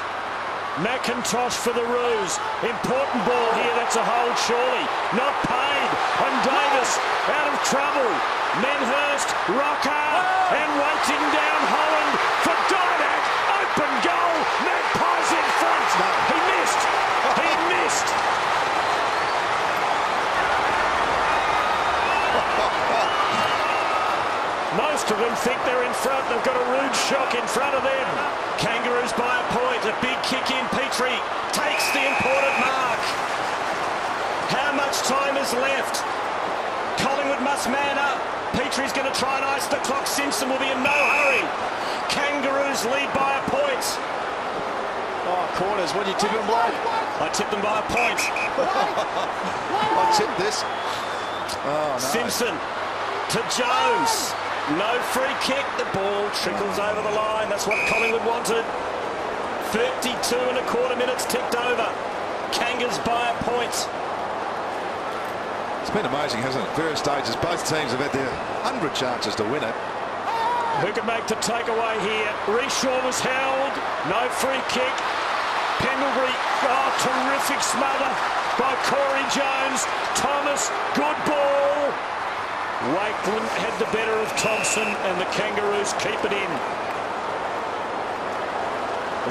McIntosh for the Roos. Important ball here. That's a hold, surely. Not paid. And Davis out of trouble. Menhurst, Rocker, and waiting down Holland for Didak. Open goal. Magpies in front. No. He missed. He missed. Most of them think they're in front. They've got a rude shock in front of them. Kangaroos by a point. A big kick in. Petrie takes the important mark. How much time is left? Collingwood must man up. Petrie's going to try and ice the clock. Simpson will be in no hurry. Kangaroos lead by a point. Oh, corners. What do you tip them by? I tipped them by a point. I tipped this. Oh, no. Simpson to Jones. No free kick. The ball trickles over the line. That's what Collingwood wanted. 32.25 minutes ticked over. Kangas by a point. It's been amazing, hasn't it? Various stages. Both teams have had their 100 chances to win it. Who can make the takeaway here? Reshaw was held. No free kick. Pendlebury, oh, terrific smother by Corey Jones. Thomas, good ball. Wakeland had the better of Thompson, and the Kangaroos keep it in.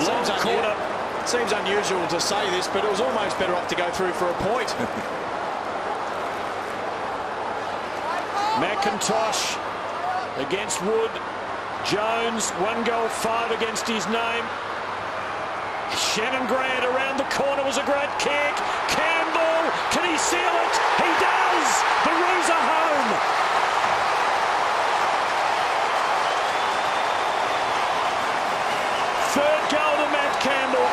Long quarter. Seems unusual to say this, but it was almost better off to go through for a point. McIntosh against Wood. Jones, 1 goal, 5 against his name. Shannon Grant around the corner was a great kick. Campbell, can he seal it? He does! The Roos are home! Third goal to Matt Campbell.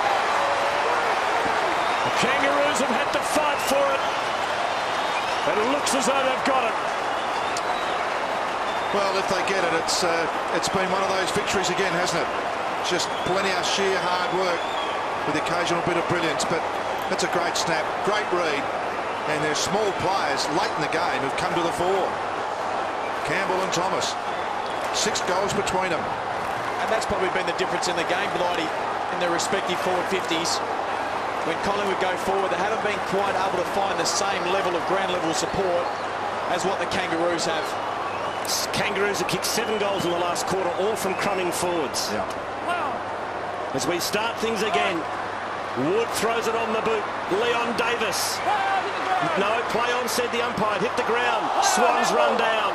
The Kangaroos have had to fight for it. But it looks as though they've got it. Well, if they get it, it's been one of those victories again, hasn't it? Just plenty of sheer hard work with the occasional bit of brilliance, but that's a great snap, great read, and there's small players late in the game who've come to the fore. Campbell and Thomas, 6 goals between them. And that's probably been the difference in the game, Blighty, in their respective forward 50s. When Collingwood go forward, they haven't been quite able to find the same level of ground level support as what the Kangaroos have. Kangaroos have kicked 7 goals in the last quarter, all from crumbing forwards. Yeah. As we start things again, Wood throws it on the boot. Leon Davis. No, play on, said the umpire. Hit the ground. Swans run down.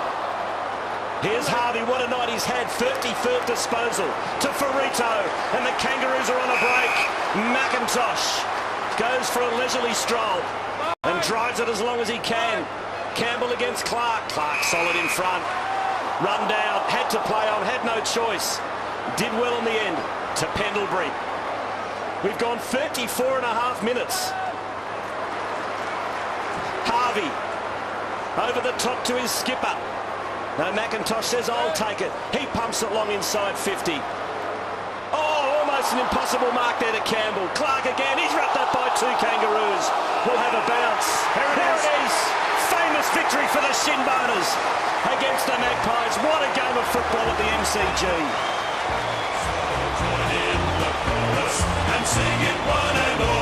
Here's Harvey. What a night he's had. 33rd disposal to Ferrito. And the Kangaroos are on a break. McIntosh goes for a leisurely stroll and drives it as long as he can. Campbell against Clark. Clark solid in front. Run down. Had to play on. Had no choice. Did well in the end to Pendlebury. We've gone 34.5 minutes. Harvey over the top to his skipper. Now McIntosh says, I'll take it. He pumps it long inside 50. Oh, almost an impossible mark there to Campbell. Clark again. He's wrapped up by 2 Kangaroos. We'll have a bounce. There it is. Famous victory for the Shinboners against the Magpies. What a game of football at the MCG. And sing it one and all.